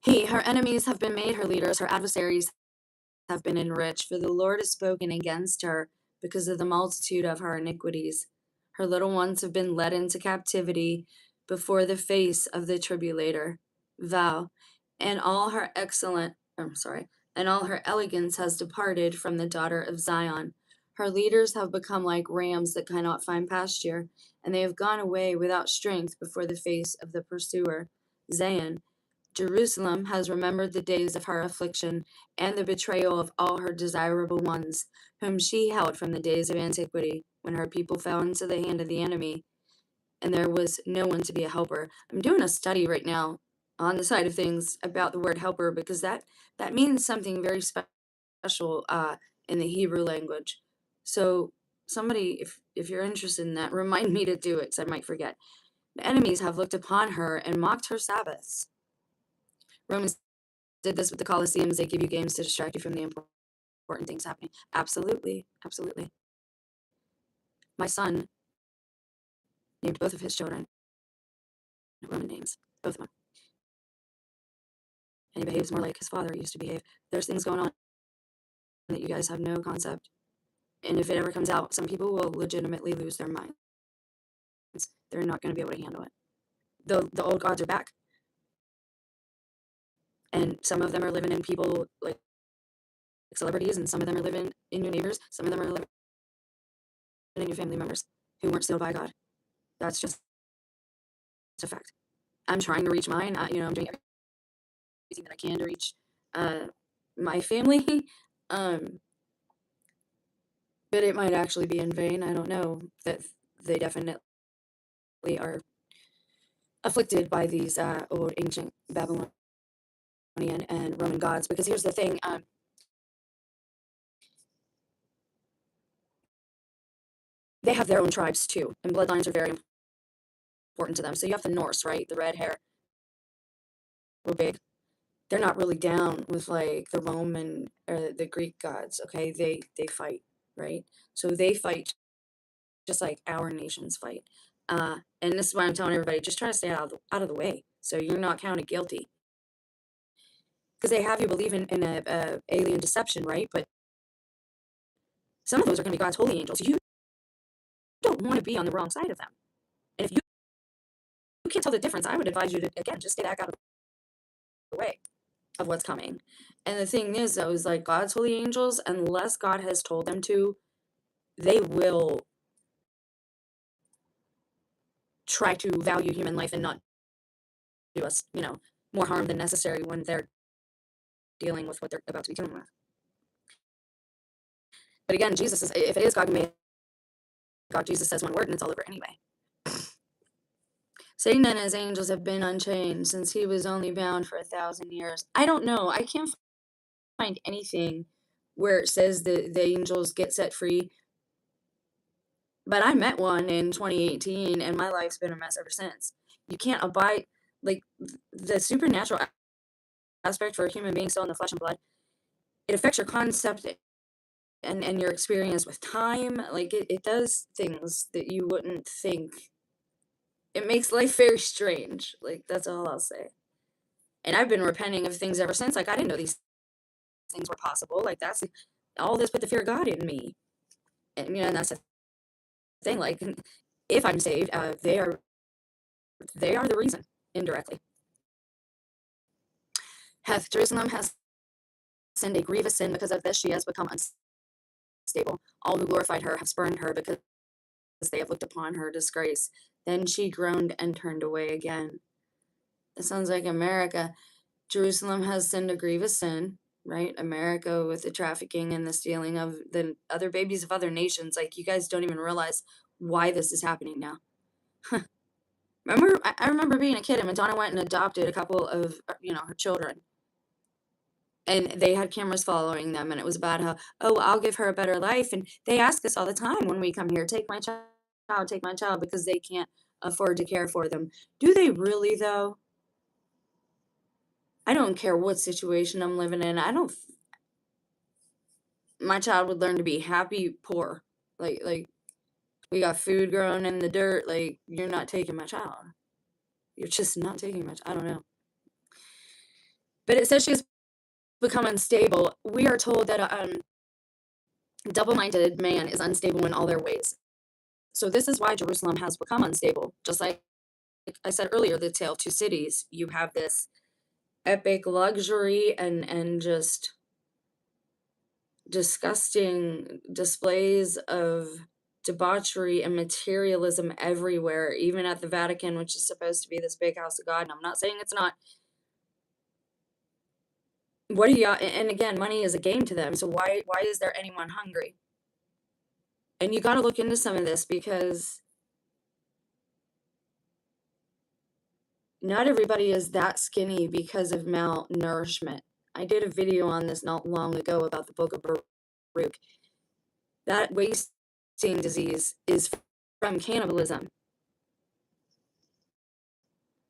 Her enemies have been made her leaders. Her adversaries have been enriched. For the Lord has spoken against her because of the multitude of her iniquities. Her little ones have been led into captivity before the face of the tribulator. Vow, and all her and all her elegance has departed from the daughter of Zion. Her leaders have become like rams that cannot find pasture, and they have gone away without strength before the face of the pursuer. Zion, Jerusalem has remembered the days of her affliction and the betrayal of all her desirable ones, whom she held from the days of antiquity, when her people fell into the hand of the enemy, and there was no one to be a helper. I'm doing a study right now on the side of things about the word helper because that means something very special in the Hebrew language. So somebody, if you're interested in that, remind me to do it because I might forget. The enemies have looked upon her and mocked her Sabbaths. Romans did this with the Colosseums. They give you games to distract you from the important things happening. Absolutely, absolutely. My son named both of his children Roman names, both of them. And he behaves more like his father used to behave. There's things going on that you guys have no concept. And if it ever comes out, some people will legitimately lose their minds. They're not going to be able to handle it. The old gods are back. And some of them are living in people like celebrities, and some of them are living in your neighbors. Some of them are living in your family members who weren't sealed by God. That's just a fact. I'm trying to reach mine. I'm doing everything that I can to reach my family. But it might actually be in vain. I don't know. That they definitely are afflicted by these old ancient Babylonian and Roman gods. Because here's the thing. They have their own tribes too, and bloodlines are very important to them. So you have the Norse, right? The red hair were big. They're not really down with like the Roman or the Greek gods. Okay, they fight, right? So they fight just like our nations fight. And this is why I'm telling everybody: just try to stay out of the way, so you're not counted guilty. Because they have you believe in a alien deception, right? But some of those are going to be God's holy angels. You don't want to be on the wrong side of them. And if you can't tell the difference, I would advise you to again just stay back out of the way of what's coming. And the thing is, though, is like God's holy angels, unless God has told them to, they will try to value human life and not do us, more harm than necessary when they're dealing with what they're about to be dealing with. But again, Jesus is, if it is God who made God, Jesus says one word and it's all over anyway. Satan and his angels have been unchained since he was only bound for 1,000 years. I don't know. I can't find anything where it says the angels get set free. But I met one in 2018 and my life's been a mess ever since. You can't abide, like, the supernatural aspect for a human being still in the flesh and blood. It affects your concept and your experience with time. Like, it does things that you wouldn't think. It makes life very strange. Like, that's all I'll say. And I've been repenting of things ever since. Like, I didn't know these things were possible. Like, that's all this put the fear of God in me. And, and that's the thing. Like, if I'm saved, they are the reason, indirectly. Jerusalem has sinned a grievous sin. Because of this, she has become unstable. All who glorified her have spurned her because they have looked upon her disgrace. Then she groaned and turned away again. That sounds like America. Jerusalem has sinned a grievous sin, right? America with the trafficking and the stealing of the other babies of other nations. Like, you guys don't even realize why this is happening now. I remember being a kid and Madonna went and adopted a couple of, her children. And they had cameras following them, and it was about how, oh, I'll give her a better life. And they ask us all the time when we come here, take my child, because they can't afford to care for them. Do they really, though? I don't care what situation I'm living in. My child would learn to be happy, poor. Like we got food growing in the dirt. Like, you're not taking my child. You're just not taking my child. I don't know. But it says she has become unstable. We are told that double-minded man is unstable in all their ways. So this is why Jerusalem has become unstable. Just like I said earlier, the Tale of Two Cities. You have this epic luxury and just disgusting displays of debauchery and materialism everywhere, even at the Vatican, which is supposed to be this big house of God. And I'm not saying it's not. What do y'all, and again, money is a game to them. So why is there anyone hungry? And you got to look into some of this, because not everybody is that skinny because of malnourishment. I did a video on this not long ago about the book of Baruch. That wasting disease is from cannibalism.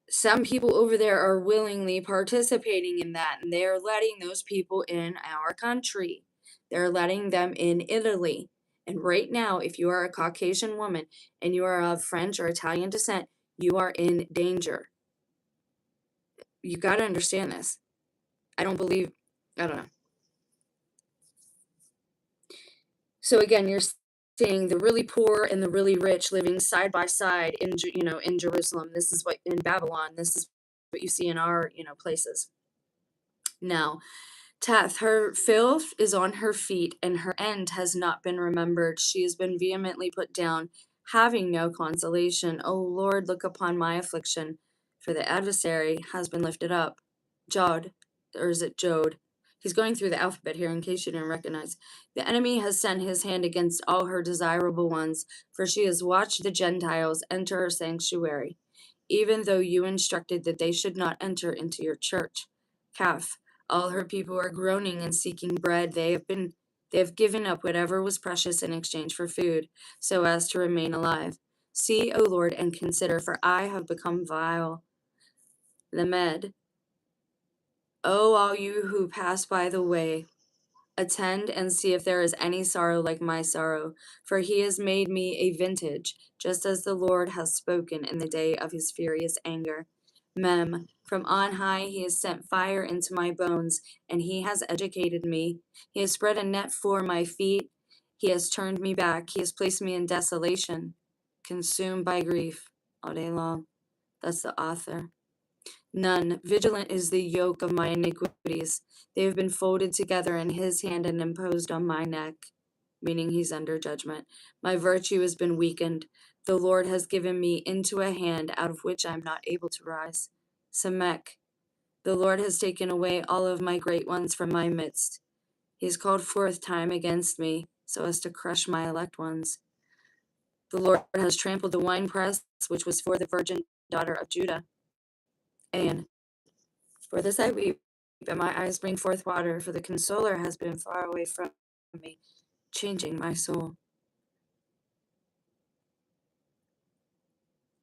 Some people over there are willingly participating in that, and they're letting those people in our country. They're letting them in Italy. And right now, if you are a Caucasian woman and you are of French or Italian descent, you are in danger. You got to understand this. I don't know. So again, you're seeing the really poor and the really rich living side by side in Jerusalem. This is what in Babylon. This is what you see in our places. Now, Teth, her filth is on her feet, and her end has not been remembered. She has been vehemently put down, having no consolation. O Lord, look upon my affliction, for the adversary has been lifted up. Jod, or is it Jode? He's going through the alphabet here in case you didn't recognize. The enemy has sent his hand against all her desirable ones, for she has watched the Gentiles enter her sanctuary, even though you instructed that they should not enter into your church. Kaf, all her people are groaning and seeking bread. They have given up whatever was precious in exchange for food, so as to remain alive. See, O Lord, and consider, for I have become vile. Lamed, O all you who pass by the way, attend and see if there is any sorrow like my sorrow, for he has made me a vintage, just as the Lord has spoken in the day of his furious anger. Mem, from on high he has sent fire into my bones, and he has educated me. He has spread a net for my feet. He has turned me back. He has placed me in desolation, consumed by grief all day long. That's the author. None. Vigilant is the yoke of my iniquities. They have been folded together in his hand and imposed on my neck, meaning he's under judgment. My virtue has been weakened. The Lord has given me into a hand out of which I am not able to rise. Samek. The Lord has taken away all of my great ones from my midst. He has called forth time against me, so as to crush my elect ones. The Lord has trampled the winepress, which was for the virgin daughter of Judah. And for this I weep, and my eyes bring forth water, for the consoler has been far away from me, changing my soul.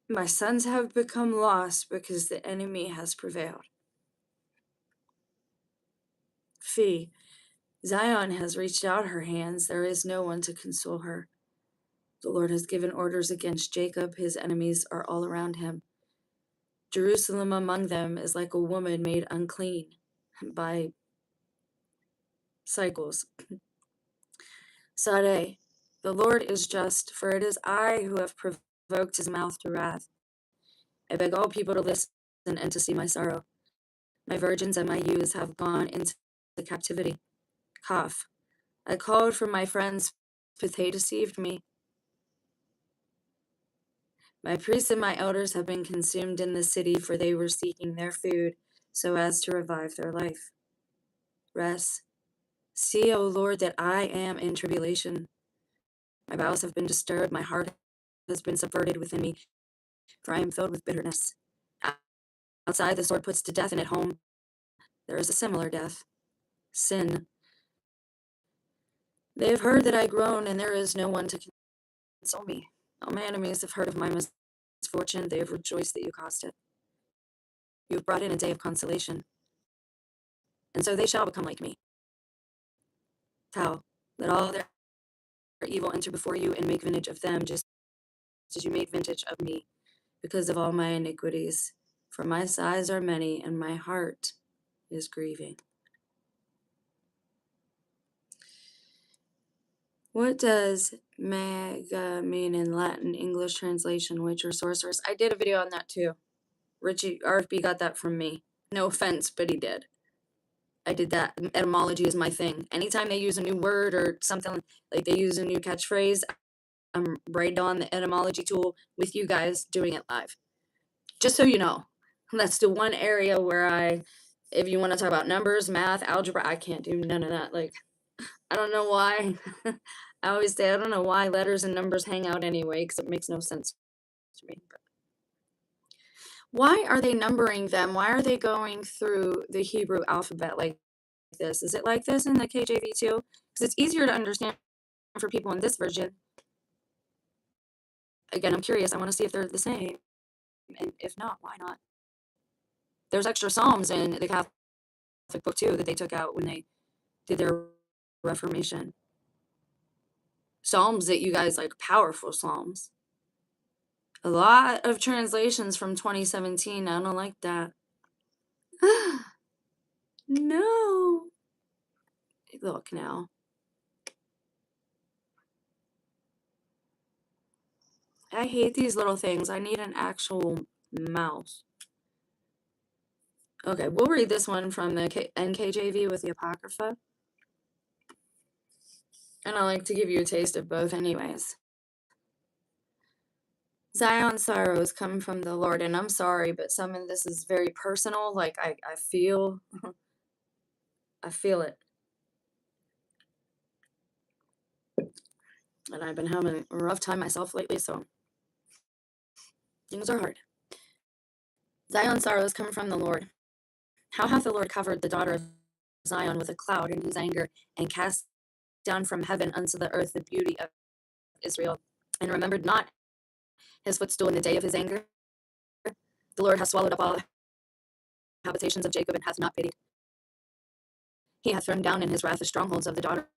My sons have become lost because the enemy has prevailed. Fee, Zion has reached out her hands, there is no one to console her. The Lord has given orders against Jacob, his enemies are all around him. Jerusalem among them is like a woman made unclean by cycles. Sade, the Lord is just, for it is I who have provoked his mouth to wrath. I beg all people to listen and to see my sorrow. My virgins and my youths have gone into the captivity. Kaf, I called for my friends, but they deceived me. My priests and my elders have been consumed in the city, for they were seeking their food so as to revive their life. Rest. See, O Lord, that I am in tribulation. My bowels have been disturbed, my heart has been subverted within me, for I am filled with bitterness. Outside, the sword puts to death, and at home, there is a similar death. Sin. They have heard that I groan, and there is no one to console me. All my enemies have heard of my misfortune. They have rejoiced that you caused it. You have brought in a day of consolation, and so they shall become like me. How? Let all their evil enter before you and make vintage of them, just as you made vintage of me, because of all my iniquities. For my sighs are many, and my heart is grieving. What does mega mean in Latin, English translation, witch, or sorceress? I did a video on that too. Richie RFB got that from me. No offense, but he did. I did that. Etymology is my thing. Anytime they use a new word or something, like they use a new catchphrase, I'm right on the etymology tool with you guys doing it live. Just so you know, that's the one area where if you want to talk about numbers, math, algebra, I can't do none of that. Like, I don't know why. I always say, I don't know why letters and numbers hang out anyway, because it makes no sense to me. But why are they numbering them? Why are they going through the Hebrew alphabet like this? Is it like this in the KJV too? Because it's easier to understand for people in this version. Again, I'm curious. I want to see if they're the same. And if not, why not? There's extra Psalms in the Catholic book too that they took out when they did their Reformation. Psalms that you guys like, powerful Psalms. A lot of translations from 2017. I don't like that. No. Look now. I hate these little things. I need an actual mouse. Okay, we'll read this one from the NKJV with the Apocrypha. And I like to give you a taste of both anyways. Zion's sorrows come from the Lord, and I'm sorry, but some of this is very personal. Like I feel I feel it. And I've been having a rough time myself lately, so things are hard. Zion's sorrows come from the Lord. How hath the Lord covered the daughter of Zion with a cloud in his anger, and cast down from heaven unto the earth the beauty of Israel, and remembered not his footstool in the day of his anger? The Lord hath swallowed up all the habitations of Jacob, and hath not pitied. He hath thrown down in his wrath the strongholds of the daughter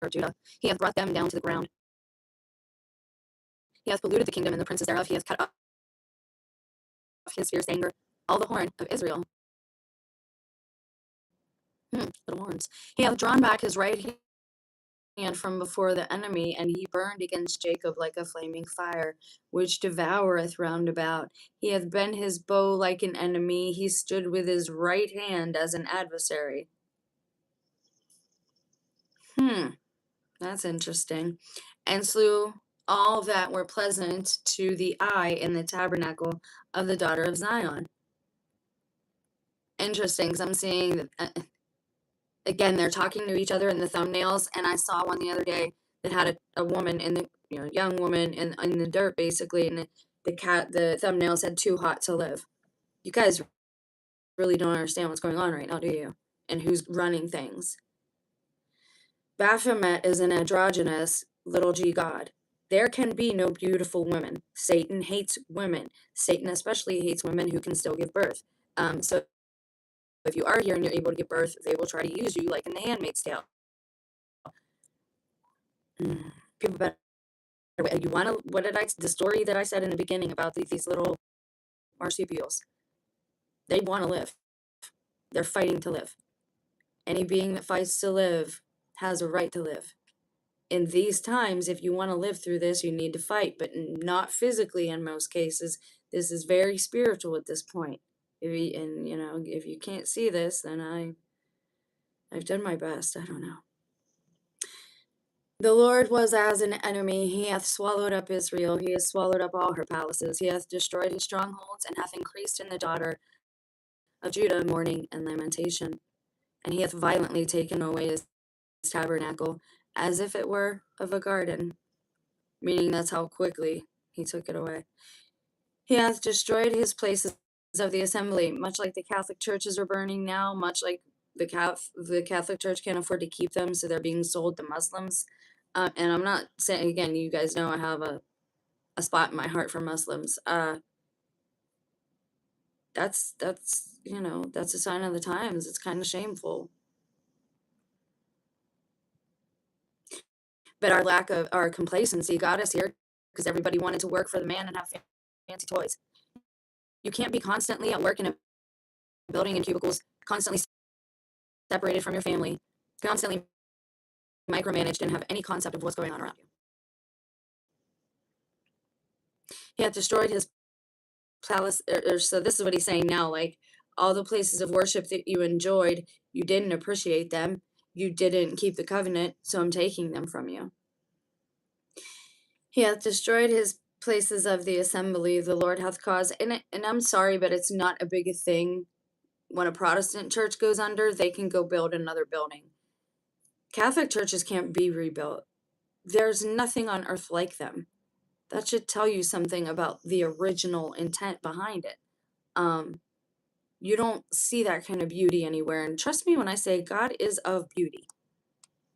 of Judah. He hath brought them down to the ground. He hath polluted the kingdom and the princes thereof. He hath cut off his fierce anger all the horn of Israel. Little horns. He hath drawn back his right hand from before the enemy, and he burned against Jacob like a flaming fire, which devoureth round about. He hath bent his bow like an enemy. He stood with his right hand as an adversary. That's interesting. And slew all that were pleasant to the eye in the tabernacle of the daughter of Zion. Interesting, because I'm seeing that, again, they're talking to each other in the thumbnails, and I saw one the other day that had a woman in the young woman in the dirt basically, and the thumbnail said "too hot to live." You guys really don't understand what's going on right now, do you? And who's running things? Baphomet is an androgynous little g god. There can be no beautiful women. Satan hates women. Satan especially hates women who can still give birth. So if you are here and you're able to give birth, they will try to use you like in The Handmaid's Tale. People better. You want to? The story that I said in the beginning about these little marsupials? They want to live. They're fighting to live. Any being that fights to live has a right to live. In these times, if you want to live through this, you need to fight, but not physically in most cases. This is very spiritual at this point. If you can't see this, then I've done my best. I don't know. The Lord was as an enemy. He hath swallowed up Israel. He hath swallowed up all her palaces. He hath destroyed his strongholds, and hath increased in the daughter of Judah mourning and lamentation. And he hath violently taken away his tabernacle, as if it were of a garden. Meaning that's how quickly he took it away. He hath destroyed his places of the assembly, much like the Catholic churches are burning now, much like the Catholic Church can't afford to keep them, so they're being sold to Muslims. And I'm not saying, again, you guys know I have a spot in my heart for Muslims. That's that's a sign of the times. It's kind of shameful. But our complacency got us here because everybody wanted to work for the man and have fancy toys. You can't be constantly at work in a building in cubicles, constantly separated from your family, constantly micromanaged, and have any concept of what's going on around you. He had destroyed his palace. So this is what he's saying now, like, all the places of worship that you enjoyed, you didn't appreciate them, you didn't keep the covenant, so I'm taking them from you. He hath destroyed his places of the assembly, the Lord hath caused, and I'm sorry, but it's not a big a thing. When a Protestant church goes under, they can go build another building. Catholic churches can't be rebuilt. There's nothing on earth like them. That should tell you something about the original intent behind it. You don't see that kind of beauty anywhere. And trust me when I say God is of beauty.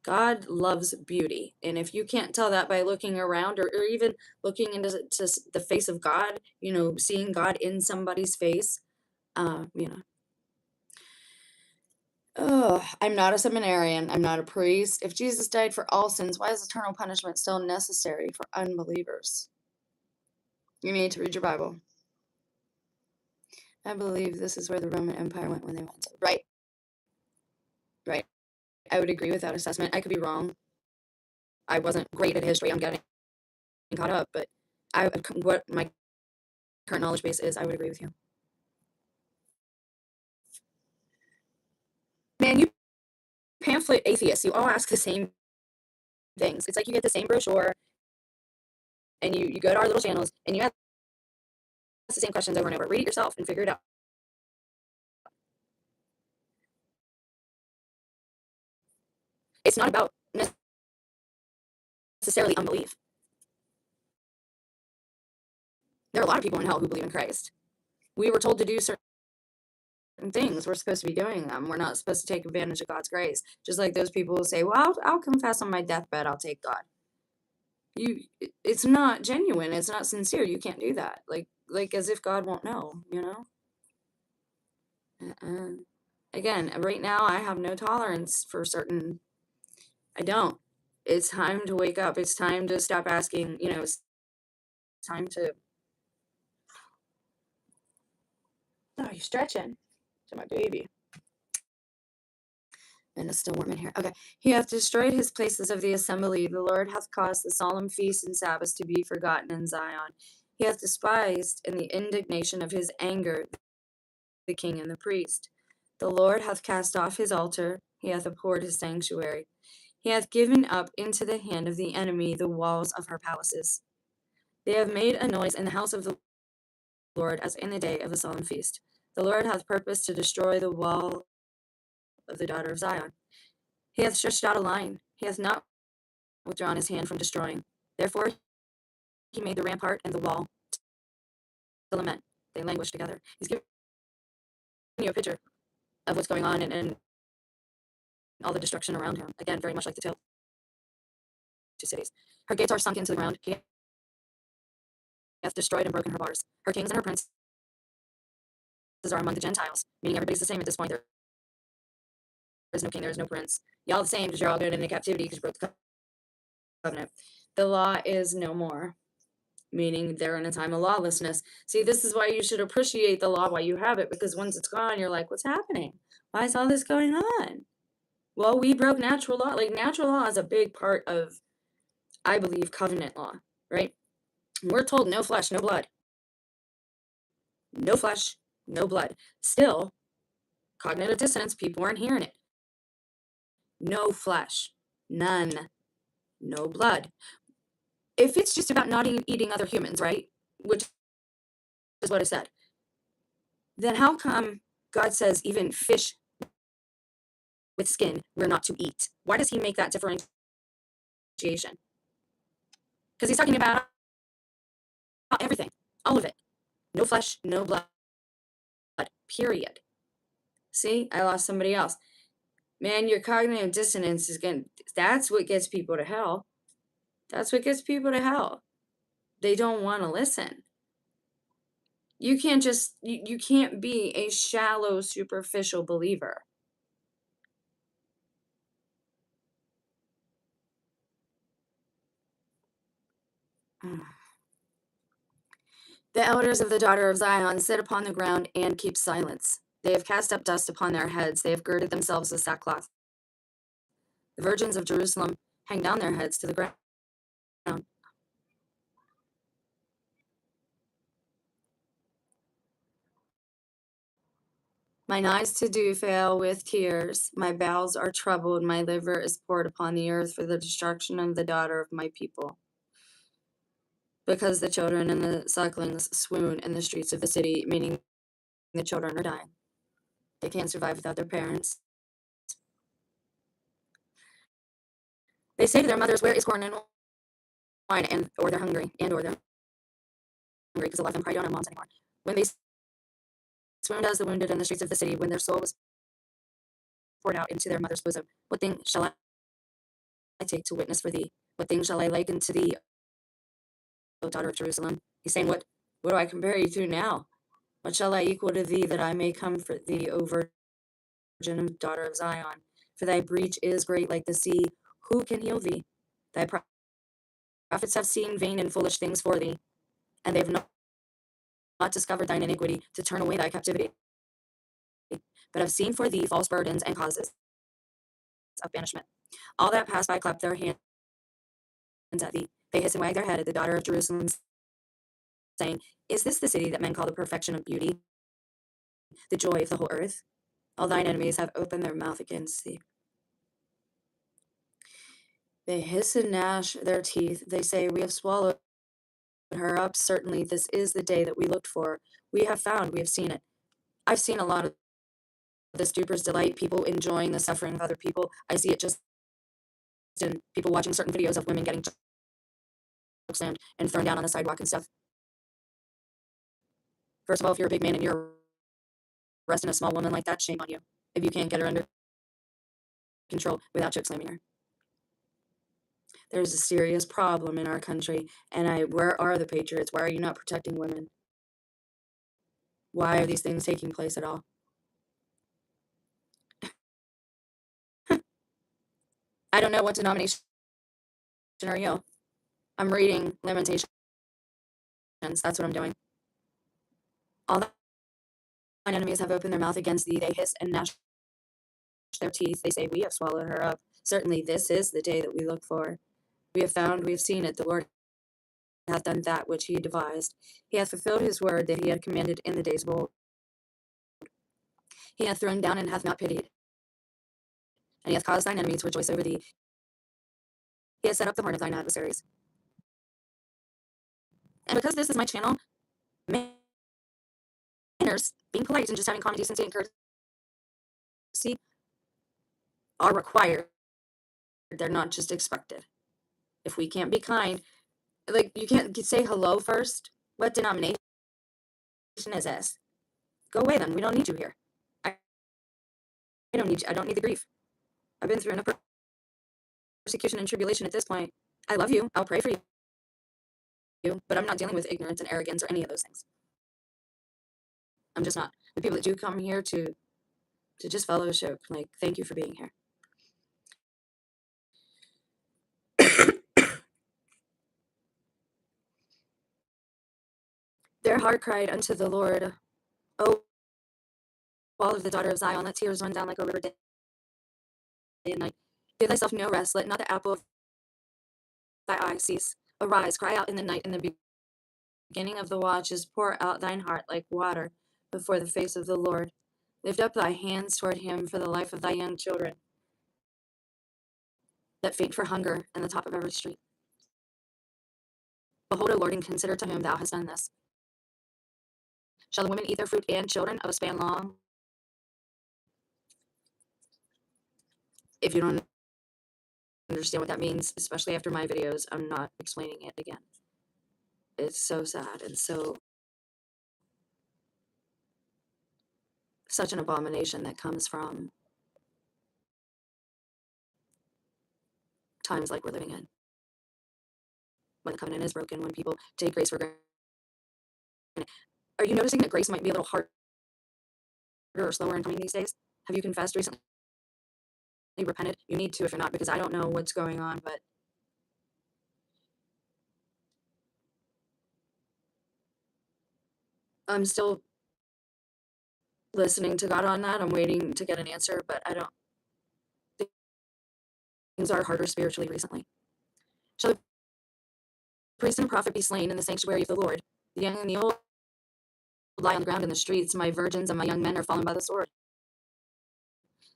God loves beauty. And if you can't tell that by looking around or even looking into the face of God, seeing God in somebody's face, I'm not a seminarian. I'm not a priest. If Jesus died for all sins, why is eternal punishment still necessary for unbelievers? You need to read your Bible. I believe this is where the Roman Empire went when they went. Right. I would agree with that assessment. I could be wrong. I wasn't great at history. I'm getting caught up, but what my current knowledge base is, I would agree with you. Man, you pamphlet atheists, you all ask the same things. It's like you get the same brochure, and you go to our little channels, and you ask the same questions over and over. Read it yourself and figure it out. It's not about necessarily unbelief. There are a lot of people in hell who believe in Christ. We were told to do certain things. We're supposed to be doing them. We're not supposed to take advantage of God's grace. Just like those people who say, well, I'll confess on my deathbed, I'll take God. It's not genuine. It's not sincere. You can't do that. Like as if God won't know, Again, right now I have no tolerance for certain. I don't. It's time to wake up. It's time to stop asking, it's time to. Oh, you're stretching to my baby. And it's still warm in here. Okay. He hath destroyed his places of the assembly. The Lord hath caused the solemn feasts and Sabbaths to be forgotten in Zion. He hath despised in the indignation of his anger the king and the priest. The Lord hath cast off his altar. He hath abhorred his sanctuary. He hath given up into the hand of the enemy the walls of her palaces. They have made a noise in the house of the Lord as in the day of a solemn feast. The Lord hath purposed to destroy the wall of the daughter of Zion. He hath stretched out a line. He hath not withdrawn his hand from destroying. Therefore he made the rampart and the wall to lament. They languish together. He's giving you a picture of what's going on and all the destruction around him. Again, very much like the tale of two cities. Her gates are sunk into the ground. He hath destroyed and broken her bars. Her kings and her princes are among the Gentiles, meaning everybody's the same at this point. There is no king, there is no prince. Y'all the same because you're all going into captivity because you broke the covenant. The law is no more, meaning they're in a time of lawlessness. See, this is why you should appreciate the law while you have it, because once it's gone, you're like, what's happening? Why is all this going on? Well, we broke natural law. Like, natural law is a big part of, I believe, covenant law, right? We're told no flesh, no blood. No flesh, no blood. Still, cognitive dissonance, people weren't hearing it. No flesh. None. no blood. If it's just about not eating other humans, right? Which is what I said. Then how come God says even fish with skin we're not to eat? Why does he make that differentiation? Because he's talking about everything, all of it. No flesh, no blood, period. See, I lost somebody else. Man, your cognitive dissonance is that's what gets people to hell. That's what gets people to hell. They don't want to listen. You can't just, you can't be a shallow, superficial believer. The elders of the daughter of Zion sit upon the ground and keep silence. They have cast up dust upon their heads. They have girded themselves with sackcloth. The virgins of Jerusalem hang down their heads to the ground. Mine eyes to do fail with tears. My bowels are troubled. My liver is poured upon the earth for the destruction of the daughter of my people. Because the children and the sucklings swoon in the streets of the city, meaning the children are dying. They can't survive without their parents. They say to their mothers, "Where is corn and wine?" Or they're hungry, or they're hungry because a lot of them probably don't have moms anymore. When they swooned as the wounded in the streets of the city, when their soul was poured out into their mother's bosom, what thing shall I take to witness for thee? What thing shall I liken to thee, O daughter of Jerusalem? He's saying, what do I compare you to now? What shall I equal to thee that I may comfort thee, O virgin daughter of Zion? For thy breach is great like the sea. Who can heal thee? Thy prophets have seen vain and foolish things for thee, and they have not discovered thine iniquity to turn away thy captivity, but have seen for thee false burdens and causes of banishment. All that pass by clap their hands at thee. They hiss and wag their head at the daughter of Jerusalem, saying, Is this the city that men call the perfection of beauty, the joy of the whole earth? All thine enemies have opened their mouth against thee. They hiss and gnash their teeth. They say, We have swallowed her up. Certainly, this is the day that we looked for. We have found, we have seen it. I've seen a lot of this duper's delight, people enjoying the suffering of other people. I see it just in people watching certain videos of women getting slammed and thrown down on the sidewalk and stuff. First of all, if you're a big man and you're arresting a small woman like that, shame on you. If you can't get her under control without choke slamming her. There's a serious problem in our country, and where are the patriots? Why are you not protecting women? Why are these things taking place at all? I don't know what denomination are you. I'm reading Lamentations. That's what I'm doing. All thine enemies have opened their mouth against thee. They hiss and gnash their teeth. They say, We have swallowed her up. Certainly, this is the day that we look for. We have found, we have seen it. The Lord hath done that which he devised. He hath fulfilled his word that he had commanded in the days of old. He hath thrown down and hath not pitied. And he hath caused thine enemies to rejoice over thee. He has set up the horn of thine adversaries. And because this is my channel, manners, being polite and just having common decency and courtesy are required. They're not just expected. If we can't be kind, like you can't say hello first. What denomination is this? Go away then. We don't need you here. I don't need you. I don't need the grief. I've been through enough persecution and tribulation at this point. I love you. I'll pray for you, but I'm not dealing with ignorance and arrogance or any of those things. I'm just not. The people that do come here to just fellowship, like, thank you for being here. Their heart cried unto the Lord, O wall of the daughter of Zion, let tears run down like a river day and night. Give thyself no rest, let not the apple of thy eye cease. Arise, cry out in the night, in the beginning of the watches, pour out thine heart like water before the face of the Lord. Lift up thy hands toward him for the life of thy young children. that faint for hunger in the top of every street. Behold, O Lord, and consider to whom thou hast done this. Shall the women eat their fruit and children of a span long? If you don't understand what that means, especially after my videos, I'm not explaining it again. It's so sad and such an abomination that comes from times like we're living in, when the covenant is broken, when people take grace for granted. Are you noticing that grace might be a little harder or slower in coming these days? Have you confessed recently? Repented? You need to if you're not, because I don't know what's going on, but I'm still listening to God on that. I'm waiting to get an answer, but I don't. Things are harder spiritually recently. Shall the priest and prophet be slain in the sanctuary of the Lord? The young and the old lie on the ground in the streets. My virgins and my young men are fallen by the sword.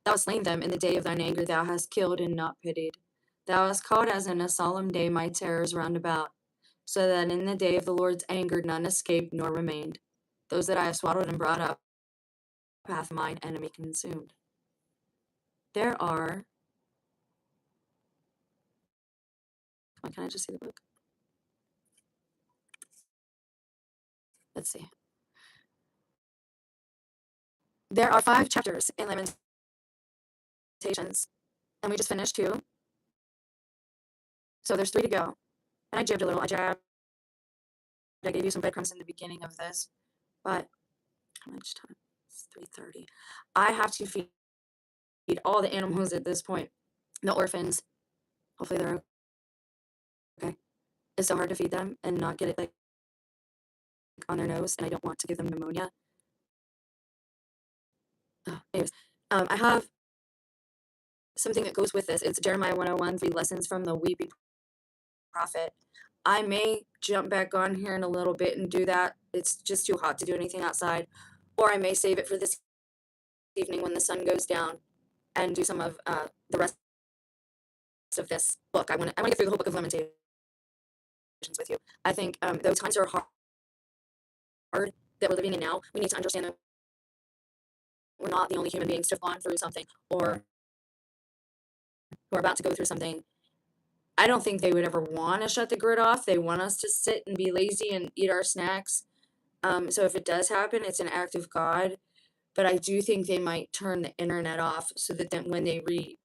Thou hast slain them in the day of thine anger. Thou hast killed and not pitied. Thou hast called as in a solemn day my terrors round about, so that in the day of the Lord's anger none escaped nor remained. Those that I have swaddled and brought up hath mine enemy consumed. There are. Can I just see the book? Let's see. There are 5 chapters in Lamentations, and we just finished 2. So there's 3 to go. And I jabbed a little. I gave you some breadcrumbs in the beginning of this, but how much time? It's 3:30. I have to feed all the animals at this point. The orphans. Hopefully they're okay. It's so hard to feed them and not get it like on their nose, and I don't want to give them pneumonia. Anyways, I have something that goes with this. It's Jeremiah 101, 3 lessons from the weeping prophet. I may jump back on here in a little bit and do that. It's just too hot to do anything outside. Or I may save it for this evening when the sun goes down and do some of the rest of this book. I want to get through the whole book of Lamentations with you. I think though times are hard that we're living in now, we need to understand that we're not the only human beings to have gone through something or who are about to go through something. I don't think they would ever want to shut the grid off. They want us to sit and be lazy and eat our snacks. So if it does happen, it's an act of God. But I do think they might turn the internet off so that then when they reboot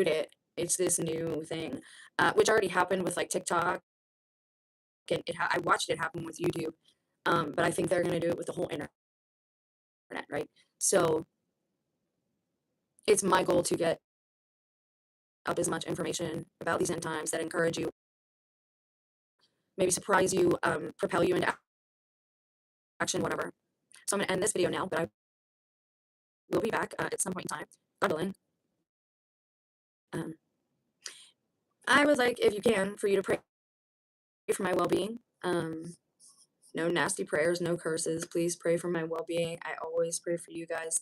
it, it's this new thing, which already happened with like TikTok. And I watched it happen with YouTube. But I think they're going to do it with the whole internet, right? So it's my goal to get up as much information about these end times that encourage you, maybe surprise you, propel you into action, whatever. So I'm going to end this video now, but I will be back at some point in time, God willing. I would like, if you can, for you to pray for my well-being. No nasty prayers, no curses. Please pray for my well-being. I always pray for you guys.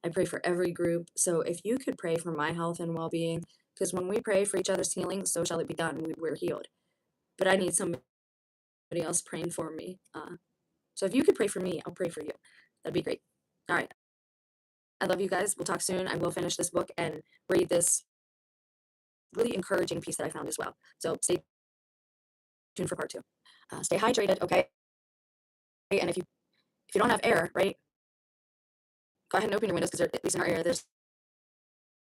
I pray for every group. So if you could pray for my health and well-being, because when we pray for each other's healing, so shall it be done. We're healed. But I need somebody else praying for me. So if you could pray for me, I'll pray for you. That'd be great. All right. I love you guys. We'll talk soon. I will finish this book and read this really encouraging piece that I found as well. So stay tuned for part 2. Stay hydrated, okay? And if you don't have air, right, go ahead and open your windows, because at least in our area there's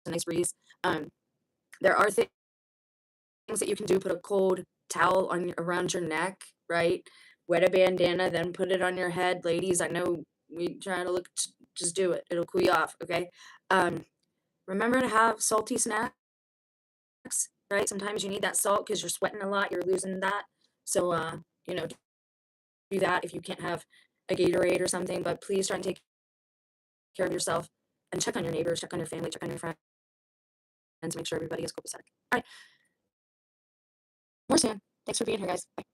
a nice breeze. There are things that you can do. Put a cold towel around your neck, right? Wet a bandana, then put it on your head. Ladies, I know we trying to look, just do it. It'll cool you off, okay? Remember to have salty snacks, right? Sometimes you need that salt because you're sweating a lot, you're losing that. So, do that if you can't have a Gatorade or something, but please try and take care of yourself and check on your neighbors, check on your family, check on your friends to make sure everybody is copacetic. All right. More soon. Thanks for being here, guys. Bye.